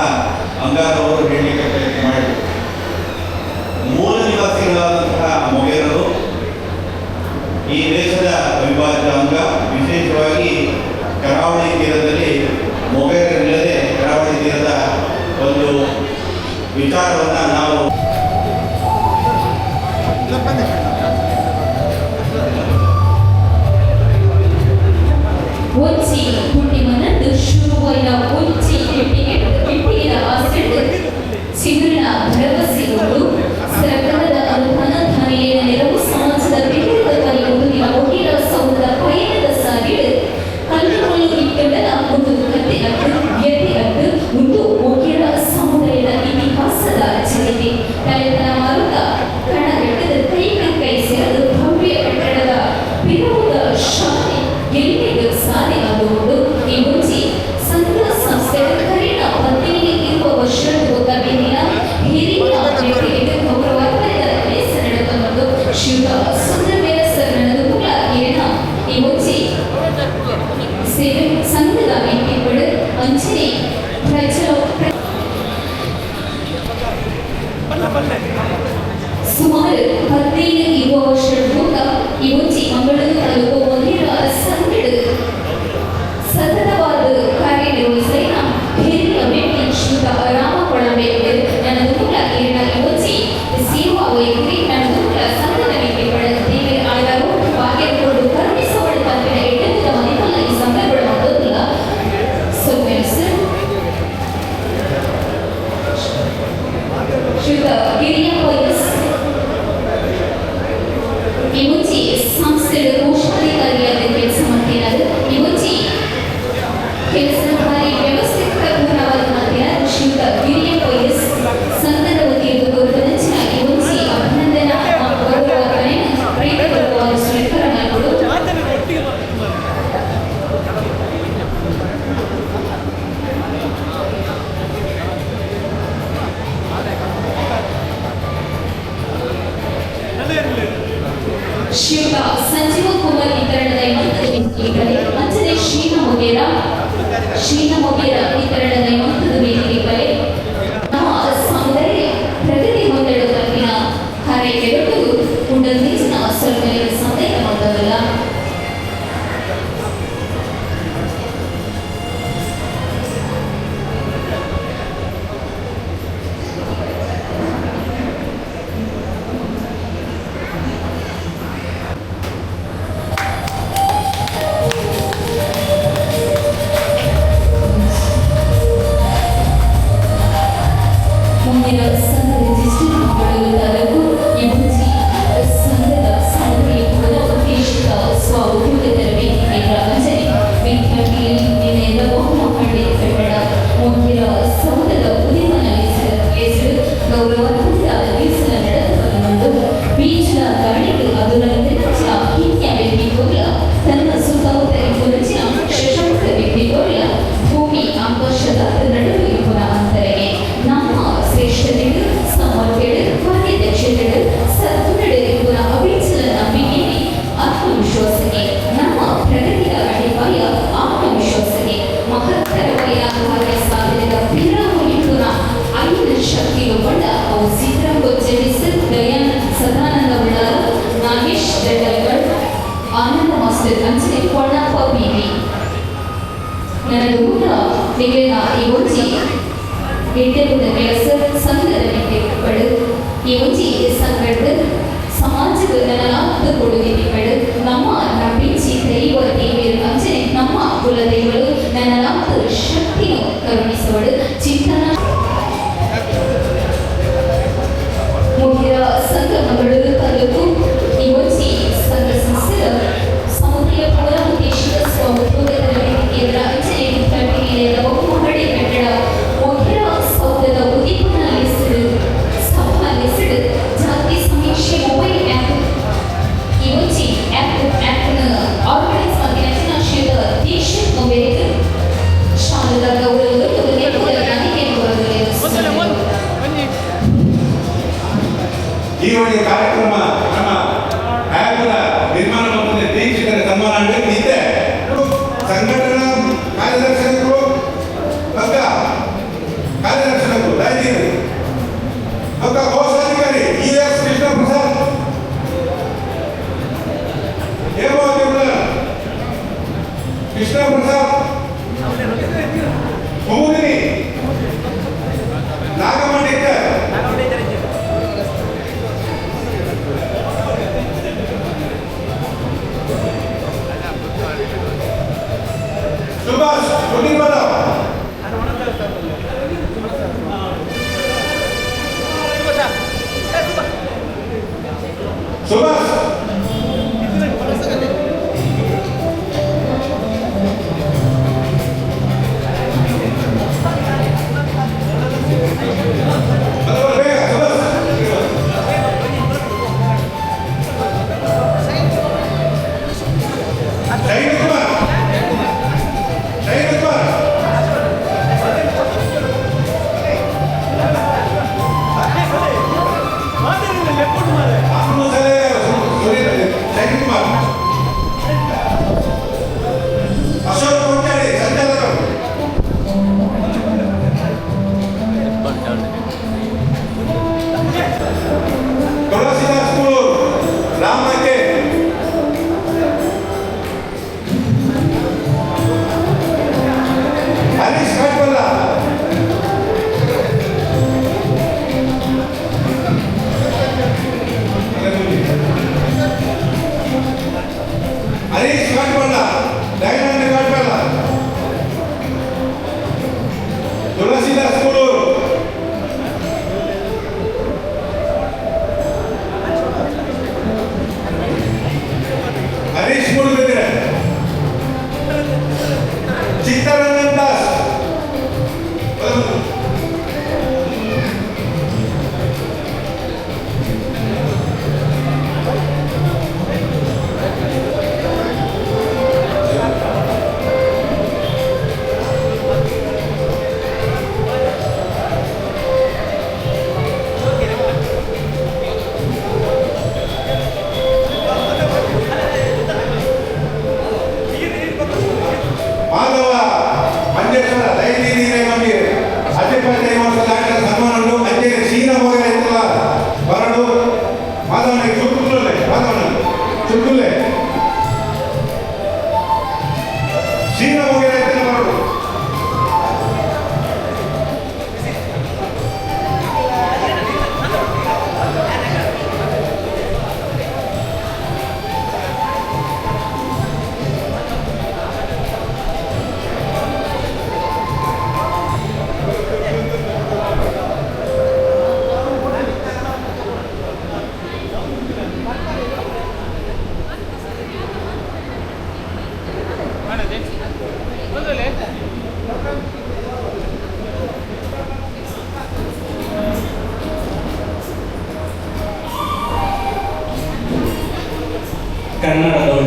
ಅಂಗಾರು ಅವರು ಹೇಳಲಿಕ್ಕೆ ಪ್ರಯತ್ನ ಮಾಡಿದರು. ಮೂಲ ನಿವಾಸಿಗಳಾದಂತಹ ಮೊಗೇರರು ಈ ದೇಶದ ಅವಿಭಾಜ್ಯ ಅಂಗ. ವಿಶೇಷವಾಗಿ ಕರಾವಳಿ ತೀರದಲ್ಲಿ ಮೊಗೇರರಿಲ್ಲದೆ ಕರಾವಳಿ ತೀರದ ಒಂದು ವಿಚಾರವನ್ನು ನಾವು ಒಂಚಿ ಹುಟ್ಟಿಮನದ್ದು ಶುರುವಾಯಿನ ಒಂಚಿ ಇಟ್ಟಿಗೆಯ ಆಸೆಟ್ಟು ಚಿಗುರಿನ ಭರವಸೆಗಳು ಸರ್ಕಾರದ ಅನುದಾನ ಧಾನೆಯ ನೆರವು ಸಮಾಜದ ಬೆಂಬಲವಾಗಿ ಮುಂದಿನ ಒಟ್ಟಿನ ಸೌಧದ ಪಯಣದ ಸಾಗಿಡು ಕಲ್ಲುಗಳು ಇಟ್ಟೊಂಡನ ಒಂದು ಕತ್ತೆ ಅಟ್ಟು ಗೆದ್ದೆ ಅಟ್ಟು ಸುಮಾರು 15-20 ವರ್ಷದ ಮೂಲಕ ಈ ಮುಂಚೆ ಮಂಗಳೂರು ತಾಲೂಕು ಒಂದಿರ ಸಂಗಡ ಸತತವಾದ ಕಾರ್ಯನಿರ್ವಹಿಸಿದ ಹಿರಿಯ ವ್ಯಕ್ತಿ ಶ್ರೀಯುತ ರಾಮ ಕೊಳಂಬೆ ನನ್ನ ಮೂಲ ಏರಿನ ಈ ಮುಂಚೆ ಸೇವಾ ವೈಖರಿ ನನ್ನ ಮೂಲ ಸಂಘದ ವ್ಯಕ್ತಿಗಳ ದೇವಿ ಆಳರು ಭಾಗ್ಯಕೊಂಡು ಕರುಣಿಸಬಡ ತಪ್ಪಿನ ಎಡೆದ ಮನೆಗಳ ಈ ಸಂದರ್ಭಗಳ ಮೊದಲ ಸರ್ ಶ್ರೀಯುತ ಗಿರಿಯಪ್ಪ ಈ ಮುಂಚೆ ಸಂಸ್ಥೆಯ ಕೋಶಾಧಿಕಾರಿಯಾದ ಕೆಲಸ ಮಾಡ್ತಿದ್ದಾರೆ. ಈ ಮುಂಚೆ ಕೆಲಸದ ಭಾರಿ ವ್ಯವಸ್ಥಿತ ಪೂರ್ಣವಾದ ಮಾಡ್ತಿದ್ದಾರೆ. ಶ್ರೀಯುತ ಗಿರಿಯಪ್ಪ ಸಂಘದ ವತಿಯಿಂದ ಗೌರವಿಸಿದ ಈ ಮುಂಚೆ ಅಭಿನಂದನಾ ಗೌರವವನ್ನು ಪ್ರೀತಿಪೂರ್ವಕವಾದ ಸ್ವೀಕಾರ ಮಾಡಿಕೊಡು. ಶ್ರೀಯುತ ಸಂಜೀವ ಕುಮಾರ್ ವಿತರಣದ ವೇದಿಕೆಗಳೇ ಅಂಚನೆ ಶ್ರೀನ ಮೊಗೇರ ವಿತರಣದ ವೇದಿಕೆಗಳೇ ನಮ್ಮ ಸಮುದಾಯ ಪ್ರಗತಿ ಹೊಂದಲು ತಪ್ಪಿನ ಹಾರೈಕೆಗಳು ಉಂಡಂದಿನ ಸ್ವಲ್ಪ ಸಂದೇಹ ಮಾಡೋದಲ್ಲ. ಮುಂದಿನ ಸಂಘ ರಿಜಿಸ್ಟರ್ ಮಾಡಲು ತಾಲೂಕು ಈ ಮುಂಚೆ ಸಂಘದ ಸಮುದಾಯ ಉದ್ದೇಶಿತ ಸ್ವ-ಉದ್ಯೋಗ ತರಬೇತಿ ಕೇಂದ್ರ ಅಂಜನೆ ವಿದ್ಯಾರ್ಥಿಯಲ್ಲಿ ನಿನ್ನೆಯಿಂದ ಬಹುಮ ಖಂಡಿತ ಕಟ್ಟಡ ಮುಂದಿನ ಸಂಘದ ಉದ್ಯಮನ ಹೆಸರು ಗೌರವಾನ್ವಿತ ಮೀಸಲ ನಡೆದುಕೊಂಡು ಬೀಜನ ಗಾಳಿಗಳು ಅದರಲ್ಲಿ ಹಿರಿಯ ವ್ಯಕ್ತಿಗಳ ತನ್ನ ಸುತ್ತಮುತ್ತ ಗುರುಚಿನ ಸಶಕ್ತ ವ್ಯಕ್ತಿಗಳ ಭೂಮಿ ಆಕಾಶದ ನಡುವೆ ಇರುವ ಅಂತರಗೆ ನಮ್ಮ ಶ್ರೇಷ್ಠತೆಗಳು ಸಮರ್ಥೆಗಳು ಕಾರ್ಯದಕ್ಷತೆಗಳು ಸದ್ಗುಣಗಳು ಇವರ ಅವಿಚಲ ನಂಬಿಕೆಗೆ ಆತ್ಮವಿಶ್ವಾಸಕ್ಕೆ ನಮ್ಮ ಪ್ರಗತಿಯ ಅಡಿಪಾಯ ಆತ್ಮವಿಶ್ವಾಸಕ್ಕೆ ಮಹತ್ತರವಾದ ಕಾರ್ಯ ಸಾಧನೆಯ ಪಿರಾಮಿಡ್ಗಳ 5 ಶಕ್ತಿಗೊಂಡ ಅವು ಸಿದ್ಧರಾಮ ಜಡಿಸರ್ ದಯಾನಂದ ಸದಾನಂದ ಉಳ್ಳಾರು ನಾಗೇಶ್ ದಡ್ಡಲ್ಗಡ್ ಆನಂದ ಮಾಸ್ಟರ್ ಅಂಚನೆ ಕೊಣ್ಣಪ್ಪ ಬೀದಿ ನನಗೆ ಕೂಡ ನಿಗಲಿನ ಈ ಮುಂಚೆ ವಿದ್ಯೆಬುದ್ಧ ಕೆಲಸ ಸಂಘದ ವಿದ್ಯೆಗಳು ಈ ಮುಂಚೆ ಸಂಘದ ಸಮಾಜದ ನನಲಾದ ಕೊಡುಗೆಗಳು ನಮ್ಮ ನಂಬಿಸಿ ದೈವ ದೇವಿಯರು ಅಂಚನೆ ನಮ್ಮ ಕುಲ ದೈವಗಳು ನನಲಾದ ಶಕ್ತಿಯನ್ನು ಕರುಣಿಸುವಳು ಚಿಂತನ ಮುಖ್ಯ ಸಂಘ ಮಂಗಳೂರು ತಾಲೂಕು ಈ ಮುಂಚೆ ಸಂಘ ಸಂಸ್ಥೆಯ ಸಮುದಾಯ ಪೂರ್ವೋದ್ದೇಶಿತ ಸ್ವ-ಉದ್ಯೋಗ ತರಬೇತಿ ಕೇಂದ್ರ ಅಂಚನೆ ವಿದ್ಯಾರ್ಥಿನಿಯರ ಬಹುಮಹಡಿ ಕಟ್ಟಡ ಮುಖ್ಯ ಸೌಧದ ಉದ್ದೀಪನ ಹೆಸರು ಸಭಾ ಹೆಸರು ಜಾತಿ ಸಮೀಕ್ಷೆ ಮೊಬೈಲ್ ಆ್ಯಪ್ ಈ ಮುಂಚೆ ಆ್ಯಪ್ನ ಆರ್ಗನೈಸ್ ಮಾಡಿದ ಶ್ರೀಯುತ ದೀಕ್ಷಿತ್ ಮೊಬೈಲ್ ಶಾಲದ ಗೌರವಗಳು ನೆನಪುಗಳ ನಾಣಿಕೆಯನ್ನು ಬರಲು ಈ ಒಂದು ಕಾರ್ಯಕ್ರಮ ನಮ್ಮ ಆ್ಯಪ್ನ ನಿರ್ಮಾಣ ಮಾಡುತ್ತಿದ್ದ ದೀಕ್ಷಿತರ ಸನ್ಮಾನ ಇದೆ. ಸಂಘಟನಾ ಕಾರ್ಯದರ್ಶಕರು ಮತ್ತು ಕಾರ್ಯದರ್ಶಕರು ರಾಜ್ಯರು ಮತ್ತು ಕೋಶಾಧಿಕಾರಿ ES ಕೃಷ್ಣ ಪ್ರಸಾದ್ ಕೃಷ್ಣ ಪ್ರಸಾದ್ ಕುಮುದಿನಿ ನಾಗಮಂಡಿಕರ್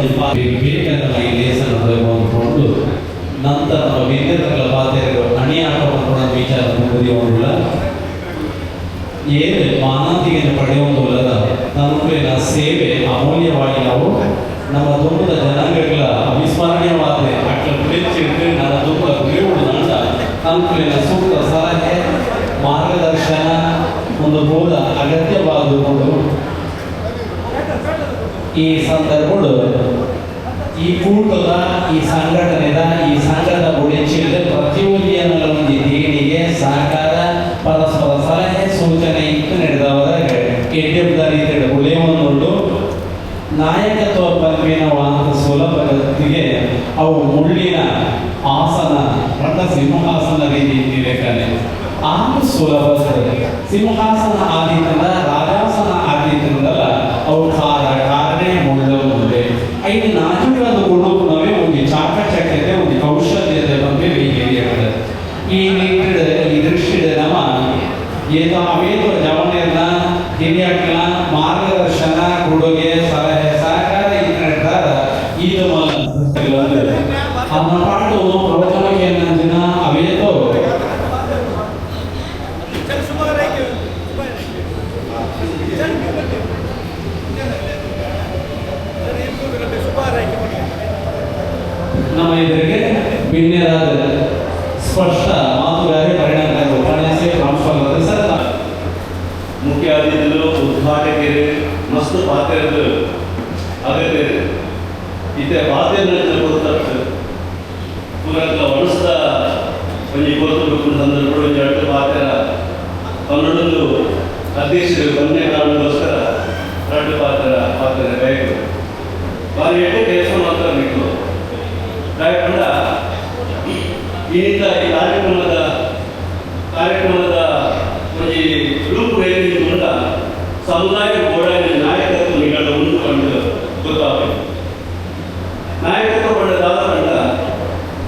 ಬೇಕಾದ ಈ ಲೇಸನ್ನು ಅಂದ್ಕೊಂಡು ನಂತರ ನಾವು ವಿದ್ಯಾರ್ಥಿಗಳ ಪಾತ್ರೆಗಳು ಹಣಿ ಹಾಕುವ ವಿಚಾರ ಮುಗಿದಿಲ್ಲ ಏನು ಮಾನವತೆಯನ್ನು ಪಡೆಯುವುದಿಲ್ಲದ ತನ್ನ ಸೇವೆ ಅಮೂಲ್ಯವಾಗಿ ನಾವು ನಮ್ಮ ದುಃಖದ ಜನಾಂಗಗಳ ಅವಿಸ್ಮರಣೀಯವಾದ ಅಟ್ಲ ಪ್ರೀತಿಸಿಟ್ಟು ನನ್ನ ದುಃಖದ ಗುರಿಯುವುದಂತ ತನ್ನ ಸೂಕ್ತ ಸಲಹೆ ಮಾರ್ಗದರ್ಶನ ಒಂದು ಬೋಧ ಅಗತ್ಯವಾದುಕೊಂಡು ಈ ಸಂದರ್ಭಗಳು ಈ ಕೂಟದ ಈ ಸಂಘಟನೆದ ಈ ಸಂಘದ ಉಳಿಸಿದ ಪ್ರತಿಯೊಂದಿಯನ್ನೆಲ್ಲ ಒಂದು ದೇಣಿಗೆ ಸಹಕಾರ ಪರಸ್ಪರ ಸಲಹೆ ಸೂಚನೆ ಇತ್ತು ನಡೆದವರಾಗ ಎಡ್ಡೆಬ್ದ ರೀತಿಯ ಉಳಿಯುವುದುಂಟು ನಾಯಕತ್ವ ಪದವಿನವಾದ ಸುಲಭತೆಗೆ ಅವು ಮುಳ್ಳಿನ ಆಸನ ರಥ ಸಿಂಹಾಸನ ರೀತಿ ಇರಬೇಕಾದ್ರೆ ಆಗ ಸುಲಭ ಸಿಂಹಾಸನ ಆದಿತಂದ ರಾಜಾಸನ ಆದಿತಂದಲ್ಲ ಅವು ಕಾರणे ಮುಳ್ಳು ಮುಂದೆ ಐದು ನಾಜೂಕಾದ ಗುಣವೇ ಒಂದು ಚಾಕಚಕ್ಯತೆ ಒಂದು ಕೌಶಲ್ಯತೆ ಬಗ್ಗೆ ವೇಗೇರಿಯಾಗಿದೆ ಈ ನಿಟ್ಟಿಡ ಈ ದೃಷ್ಟಿಡ ನಮ್ಮ ಅವೇತ ಜವನೆಯನ್ನ ಹಿರಿಯಕ್ಕಳ ಮಾರ್ಗದರ್ಶನ ಕೊಡುಗೆ ಸಲಹೆ ಸಹಕಾರ ಇತರ ಇದು ಅನ್ನ ಪಾಡು ಪ್ರವಚನಕ್ಕೆ ಏನಂದಿನ ಅವೇತೋ ನಮ್ಮ ಎದುರಿಗೆ ಭಿನ್ನರಾದ ಸ್ಪಷ್ಟ ಮಾತುಗಾರಿ ಪರಿಣಾಮಕಾರಿ ಉಪನ್ಯಾಸ ಟ್ರಾನ್ಸ್ಫರ್ ಸರ್ ಮುಖ್ಯ ಅತಿಥಿಗಳು ಉದ್ಘಾಟಕರು ಮಸ್ತ್ ಪಾತ್ರದ ಅಗತ್ಯ ಇತ್ತೆ ಪಾತ್ರೆ ಗೊತ್ತಾಗ್ತದೆ ಪೂರಕ ಒಣಸ್ದ ಒಂದು ಗೊತ್ತು ಸಂದರ್ಭಗಳು ಒಂದು ಎರಡು ಪಾತ್ರ ಕನ್ನಡೊಂದು ಅಧ್ಯಕ್ಷರು ಕನ್ಯೆ ಕಾರಣಕ್ಕೋಸ್ಕರ ಎರಡು ಪಾತ್ರ ಬೇಕು ಬಾರಿ ಎಟ್ಟು ಕೆಲಸ ಮಾತ್ರ ಬೇಕು ಯಾಕಂದ ಈ ಕಾರ್ಯಕ್ರಮದ ಒಂದು ರೂಪುರೇಖೆಯಿಂದ ಸಮುದಾಯ ಗೋಡಾಯ ನಾಯಕತ್ವ ನಿಗಳ ಒಂದು ಕಂಡು ಗೊತ್ತಾಗಬೇಕು ನಾಯಕತ್ವ ಪಡೆದಾದ ಕಂಡ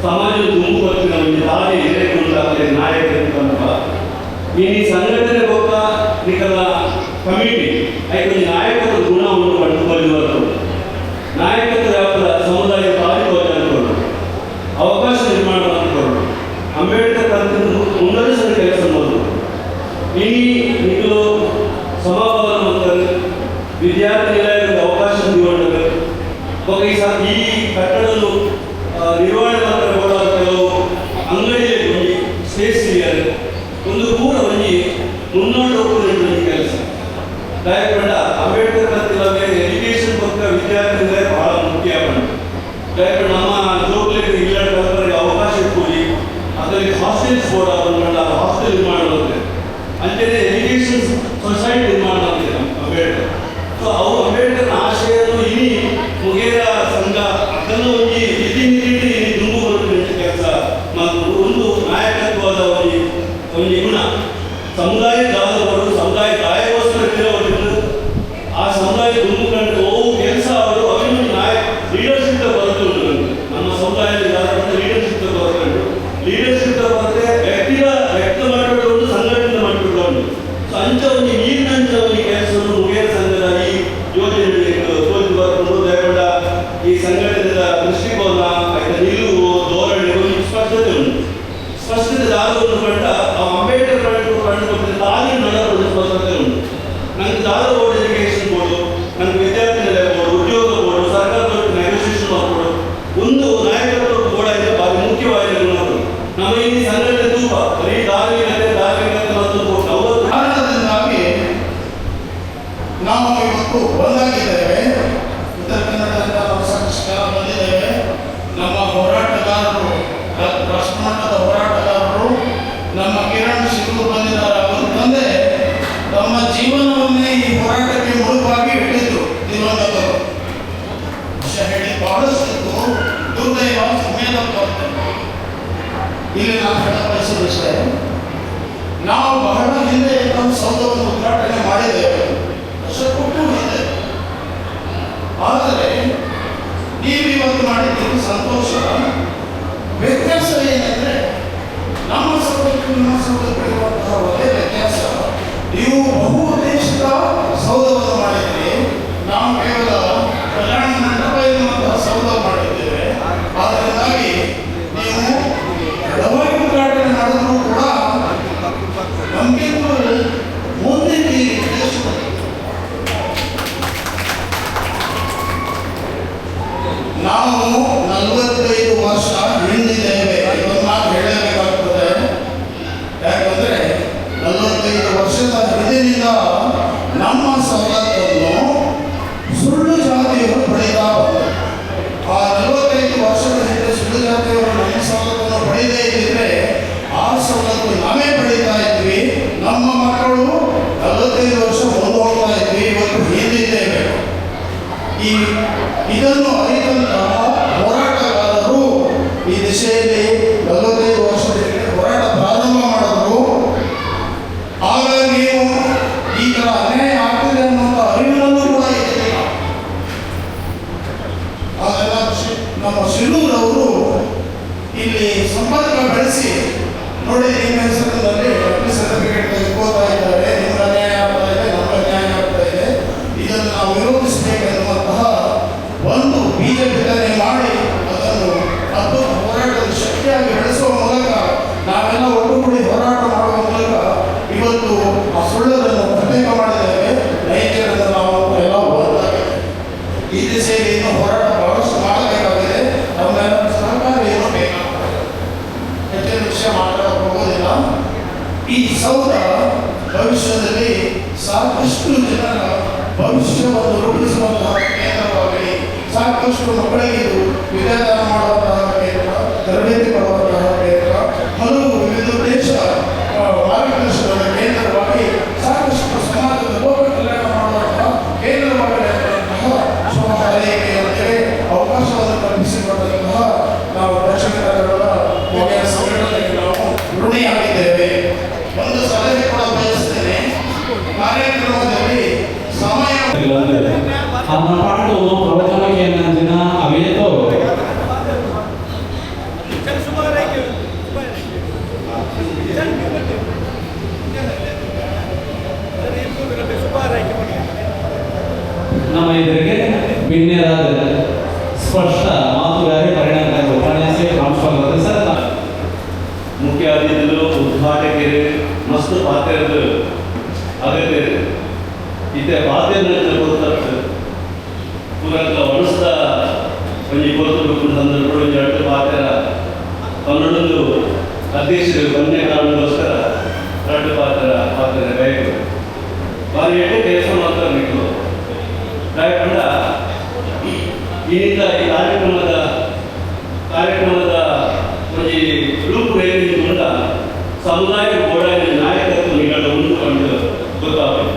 ಸಮಾಜದ ಗುಂಪು వచ్చిన ಒಂದು ದಾರಿ ಹಿರೇಕೊಂಡಾಗಲೇ ನಾಯಕತ್ವ ಈ ಸಂಘಟನೆ ಗೊತ್ತ ನಿಕಲ ಕಮಿಟಿ ಐದು ನಾಯಕತ್ವ ಗುಣವನ್ನು ಕಂಡುಕೊಳ್ಳುವರು ನಾಯಕತ್ವ ಯಾವ ಸಮುದಾಯ ಪಾಲಿಕೊಳ್ಳಲು ಅವಕಾಶ ನಿರ್ಮಾಣ ಮಾಡಿಕೊಳ್ಳಲು ಅಂಬೇಡ್ಕರ್ ಮುಂದುವರಿಸಿದ ಕೆಲಸ ಮಾಡೋದು ಈ ನಿಖಲು ಸಮಾಪನ ಮಾಡ್ತಾರೆ ವಿದ್ಯಾರ್ಥಿ ನಿಲಯದ ಅವಕಾಶ ನೀಡೋಣ ಈ ಕಟ್ಟಡವನ್ನು ನಿರ್ವಹಣೆ ಮಾಡ್ತಾರೆ ಕೆಲವು ಅಂಗಡಿಯಲ್ಲಿ ಸ್ಪೇಸ್ ಒಂದು ಕೂಡ ಒಂದು ಮುನ್ನೋಟ ಹೋಗುವ ಕೆಲಸ ದಯಪಡ ಅಂಬೇಡ್ಕರ್ ಕತ್ತಿಲವೇ ಎಜುಕೇಶನ್ ಪಕ್ಕ ವಿದ್ಯಾರ್ಥಿ ನಿಲಯ ಬಹಳ ಮುಖ್ಯ ದಯಪಡ ನಮ್ಮ ಜೋಗ್ಲಿ ಇಂಗ್ಲೆಂಡ್ ಕಲ್ಪನೆಗೆ ಅವಕಾಶ ಕೊಡಿ ಅದರಲ್ಲಿ ಹಾಸ್ಟೆಲ್ಸ್ ಕೂಡ ಹಾಸ್ಟೆಲ್ ನಿರ್ಮಾಣ ಮಾಡುತ್ತೆ ಅಂತೆಯೇ ಎಜುಕೇಶನ್ ಸೊಸೈಟಿ ನಿರ್ಮಾಣ ಮಾಡುತ್ತೆ ಅಂಬೇಡ್ಕರ್ ಸೊ ಅವು ಅಂಬೇಡ್ಕರ್ನ ಆಶಯವನ್ನು ಇಡೀ ಮುಗೇರ ಸಂಘ ಅದನ್ನು ಒಂದು ರೀತಿ ತುಂಬು ಬರುತ್ತದೆ ಕೆಲಸ ಮತ್ತು ಒಂದು ನಾಯಕತ್ವದ ಒಂದು ಗುಣ ಸಮುದಾಯ ದಾದವರು ಸಮುದಾಯ ದಾಯಗೋಸ್ಕರ ಇರೋರು ಆ ಸಮುದಾಯ ತುಂಬು ಕಂಡು ಕೆಲಸ ಅವರು ಅವನು ಲೀಡರ್ಶಿಪ್ ಬರುತ್ತುಂಟು ನಮ್ಮ ಸಮುದಾಯದಲ್ಲಿ ಲೀಡರ್ಶಿಪ್ ಬರುತ್ತುಂಟು ಲೀಡರ್ಶಿಪ್ ಬರುತ್ತೆ ವ್ಯಕ್ತ ಮಾಡಿಕೊಂಡು ಸಂಘಟನೆ ಮಾಡಿಕೊಂಡು ಸೊ ಅಂಚ ಒಂದು ನೀರಿನಂಚ ಒಂದು ಕೆಲಸವನ್ನು ಮುಗೇರ ಸಂಘದ ಈ ಯೋಜನೆಯಲ್ಲಿ ತೋರಿಸಿ ಬರ್ಕೊಂಡು ದಯಗೊಂಡ ಈ ಸಂಘಟನೆಯ ದೃಷ್ಟಿಕೋನ ನಿಲುವು ಧೋರಣೆ ಒಂದು ಸ್ಪಷ್ಟತೆ ಉಂಟು ಸ್ಪಷ್ಟತೆ ದಾದವನ್ನು ಕಂಡ ಅಂಬೇಡ್ಕರ್ ಕಂಡುಕೊಂಡ ತಾಯಿ ನಡೆದ ಸ್ಪಷ್ಟತೆ ಉಂಟು ನನಗೆ ದಾದ ಬೋರ್ಡ್ ಎಜುಕೇಶನ್ ಬೋರ್ಡು ನನಗೆ ವಿದ್ಯಾರ್ಥಿ ನಿಲಯ ಬೋರ್ಡು ಉದ್ಯೋಗ ಬೋರ್ಡು ಸರ್ಕಾರದ ನೆಗೋಸಿಯೇಷನ್ ಮಾಡ್ಬೋದು ಒಂದು ನಾಯಕತ್ವ ಕೂಡ ಇದೆ ಭಾರಿ ಮುಖ್ಯವಾಗಿ ನಮ್ಮ ಈ ಸಂಘಟನೆ ತುಂಬ ಬರೀ ಧಾರ್ಮಿಕತೆ ಮತ್ತು ಕಾರಣದಿಂದಾಗಿ ನಾವು ಇವತ್ತು ಒಂದಾಗಿದ್ದೇವೆ. ಉತ್ತರ ಕನ್ನಡದಿಂದ ನಾವು ಸಾಕಷ್ಟು ಜನ ಬಂದಿದ್ದೇವೆ. ನಮ್ಮ ಹೋರಾಟಗಾರರು ರಾಷ್ಟ್ರಮಟ್ಟದ ಹೋರಾಟಗಾರರು ನಮ್ಮ ಕಿರಣ್ ಶಿವರು ಬಂದಿದ್ದಾರೆ. ಅವರು ತಂದೆ ತಮ್ಮ ಜೀವನವನ್ನೇ ಈ ಹೋರಾಟಕ್ಕೆ ಮುಳುಪಾಗಿ ಇಟ್ಟಿದ್ರು. ದಿವಂಗತರು ವಿಷಯ ಹೇಳಿ ಬಹಳಷ್ಟು ದುರ್ದೈವ ಸಮೇತ ಇಲ್ಲಿ ನಾನು ಹೇಳಬಯಸುವುದಷ್ಟೇ, ನಾವು ಬಹಳ ಹಿಂದೆ ನಮ್ಮ ಸೌಧವನ್ನು ಉದ್ಘಾಟನೆ ಮಾಡಿದ್ದೇವೆ, ವರ್ಷಕ್ಕೂ ಇದೆ. ಆದರೆ ನೀವು ಇವತ್ತು ಮಾಡಿದ್ದೀರಿ ಸಂತೋಷ. ವ್ಯತ್ಯಾಸ ಏನೆಂದರೆ ನಮ್ಮ ಸೌಧಕ್ಕೂ ನಿಮ್ಮ ಸೌಧಕ್ಕೂ ಇರುವಂತಹ ಒಂದೇ ವ್ಯತ್ಯಾಸ, ನೀವು ಬಹು ಉದ್ದೇಶಿತ ಸೌಧವನ್ನು ಮಾಡಿದ್ದೀರಿ. ನಾವು ಕೇವಲ ಕಲ್ಯಾಣ ಮಂಟಪ ಎನ್ನುವಂತಹ ಇವತ್ತು ನಾವೇ ಬೆಳೀತಾ ಇದ್ವಿ, ನಮ್ಮ ಮಕ್ಕಳು 45 ವರ್ಷ ಮುಂದೆ ಹೋಗ್ತಾ ಇದ್ವಿ, ಇವತ್ತು ಹಿಂದಿದ್ದೇವೆ. ಇದನ್ನು ಅರಿತಂತಹ ಹೋರಾಟಗಾರರು ಈ ದಿಶೆಯಲ್ಲಿ 45 ವರ್ಷದಲ್ಲಿ ಹೋರಾಟ ಪ್ರಾರಂಭ ಮಾಡಿದ್ರು. ಆಗ ನೀವು ಈ ಥರ ಅನ್ಯಾಯ ಆಗ್ತಿದೆ ಅನ್ನುವಂಥ ಅರಿವಿನಲ್ಲೂ ಕೂಡ ಇರಲಿಲ್ಲ. ಅದೆಲ್ಲ ನಮ್ಮ ಶಿರೂರವರು ಇಲ್ಲಿ ಸಂಪರ್ಕ ಬೆಳೆಸಿ, ನೋಡಿ ನಿಮ್ಮ ಹೆಸರಿನಲ್ಲಿ ಸರ್ಟಿಫಿಕೇಟ್ ತೆಗೆದುಕೋತಾ ಇದ್ದಾರೆ, ನಿಮ್ಗೆ ಅನ್ಯಾಯ ಆಗ್ತಾ ಇದೆ, ನಮ್ಗೆ ಅನ್ಯಾಯ ಆಗ್ತಾ ಇದೆ, ಇದನ್ನು ನಾವು ವಿರೋಧಿಸಬೇಕೆನ್ನುವಂತಹ ಒಂದು ಬೀಜ ಬಿತ್ತನೆ ಮಾಡಿ ಅದನ್ನು ಅದ್ಭುತ ಹೋರಾಟದ ಶಕ್ತಿಯಾಗಿ ಬೆಳೆಸುವ ಮೂಲಕ ನಾವೆಲ್ಲ ಒಟ್ಟುಗೂಡಿ ಹೋರಾಟ ಮಾಡುವ ಮೂಲಕ ಇವತ್ತು ಆ ಸುಳ್ಳನ್ನು ಪ್ರತ್ಯೇಕ ಮಾಡಿದ್ದೇವೆ. ನೈಜರನ್ನು ನಾವು ಎಲ್ಲ ಓದಾಗಿದೆ. ಈ ದಿಸೆಯಲ್ಲಿ ಇನ್ನು ಹೋರಾಟ ಬಹಳಷ್ಟು ಮಾಡಬೇಕಾಗಿದೆ. ನಮ್ಮೆಲ್ಲ ಸಹಕಾರ ಏನು ಬೇಕಾಗ್ತದೆ. ಹೆಚ್ಚಿನ ವಿಷಯ ಮಾತಾಡೋಕೆ ಹೋಗೋದಿಲ್ಲ. ಈ ಸೌಧ ಭವಿಷ್ಯದಲ್ಲಿ ಸಾಕಷ್ಟು ಜನರ ಭವಿಷ್ಯವನ್ನು ರೂಪಿಸುವಂತಹ ಕೇಂದ್ರವಾಗಲಿ, ಸಾಕಷ್ಟು ಮಕ್ಕಳಿಗೆ ಇದು ವಿದ್ಯಾದಾನ ಮಾಡುವಂತಹ ಕೇಂದ್ರ, ತರಬೇತಿ ಕೊಡುವಂತಹ ಕೇಂದ್ರ, ಹಲವು ವಿವಿಧ ದೇಶ ಮಾರ್ಗದರ್ಶನದ ಕೇಂದ್ರವಾಗಿ ಸಾಕಷ್ಟು ಸಮಾಜದ ಲೋಕ ಕಲ್ಯಾಣ ಮಾಡುವಂತಹ ಕೇಂದ್ರವಾಗಲಿರುವಂತಹ ಶುಭ ಹಾರೈಕೆಯೊಂದಿಗೆ ಅವಕಾಶವನ್ನು ಕಲ್ಪಿಸಿಕೊಟ್ಟಂತಹ ನಾವು ದಕ್ಷಿಣ ಕನ್ನಡದ ಒಳ್ಳೆಯ ಸಂಘಟನೆಗೆ ನಾವು ಋಣಿಯಾಗಿದ್ದೇವೆ. ಒಂದು ಸಲಹೆ ಕೂಡ ಬಯಸ್ತೇನೆ. ಕಾರ್ಯಕ್ರಮದಲ್ಲಿ ಸಮಯ అన్న పాటు ప్రవచనకి అందిన అవేతో ನಮ್ಮ ಎದುರಿಗೆ ಭಿನ್ನರಾದ ಸ್ಪಷ್ಟ ಮಾತುಗಾರಿ ಪರಿಣಾಮಕಾರಿ ಉಪನ್ಯಾಸ ಪ್ರಾಂಶುಪಾಲರಾದ ಸರ್ ಮುಖ್ಯ ಅತಿಥಿಗಳು ಉದ್ಘಾಟಕರು ಮಸ್ತ್ ಪಾತ್ರರು ಅಗತ್ಯ ಇತ್ತೆ ಪಾತ್ರಗಳನ್ನು ಕೊಡ್ತಾರೆ ಪೂರಕ ಒಣಸ್ದ ಒಂಜಿ ಕೊರತು ಸಂದರ್ಭ ಒಂಜಿ ಅಡ್ಡು ಪಾತ್ರ ಕನ್ನಡಂದು ಅಧ್ಯಕ್ಷರು ಕೊನೆ ಕಾರಣಕ್ಕೋಸ್ಕರ ಎರಡು ಪಾತ್ರ ಬೇಕು ಬಾರಿ ಎಣ್ಣೆ ಕೆಲಸ ಮಾತ್ರ ಬೇಕು ಕಾಯಕೊಂಡ ಇನ್ನಿಂದ ಈ ಕಾರ್ಯಕ್ರಮದ ಒಂಜಿ ರೂಪುರೇಖೆಯಿಂದ ಸಮುದಾಯ ಗೋಡಾಯ ನಾಯಕತ್ವ ನಿಗಡ ಮುಂದುಕೊಂಡು ಗೊತ್ತಾಗಬೇಕು.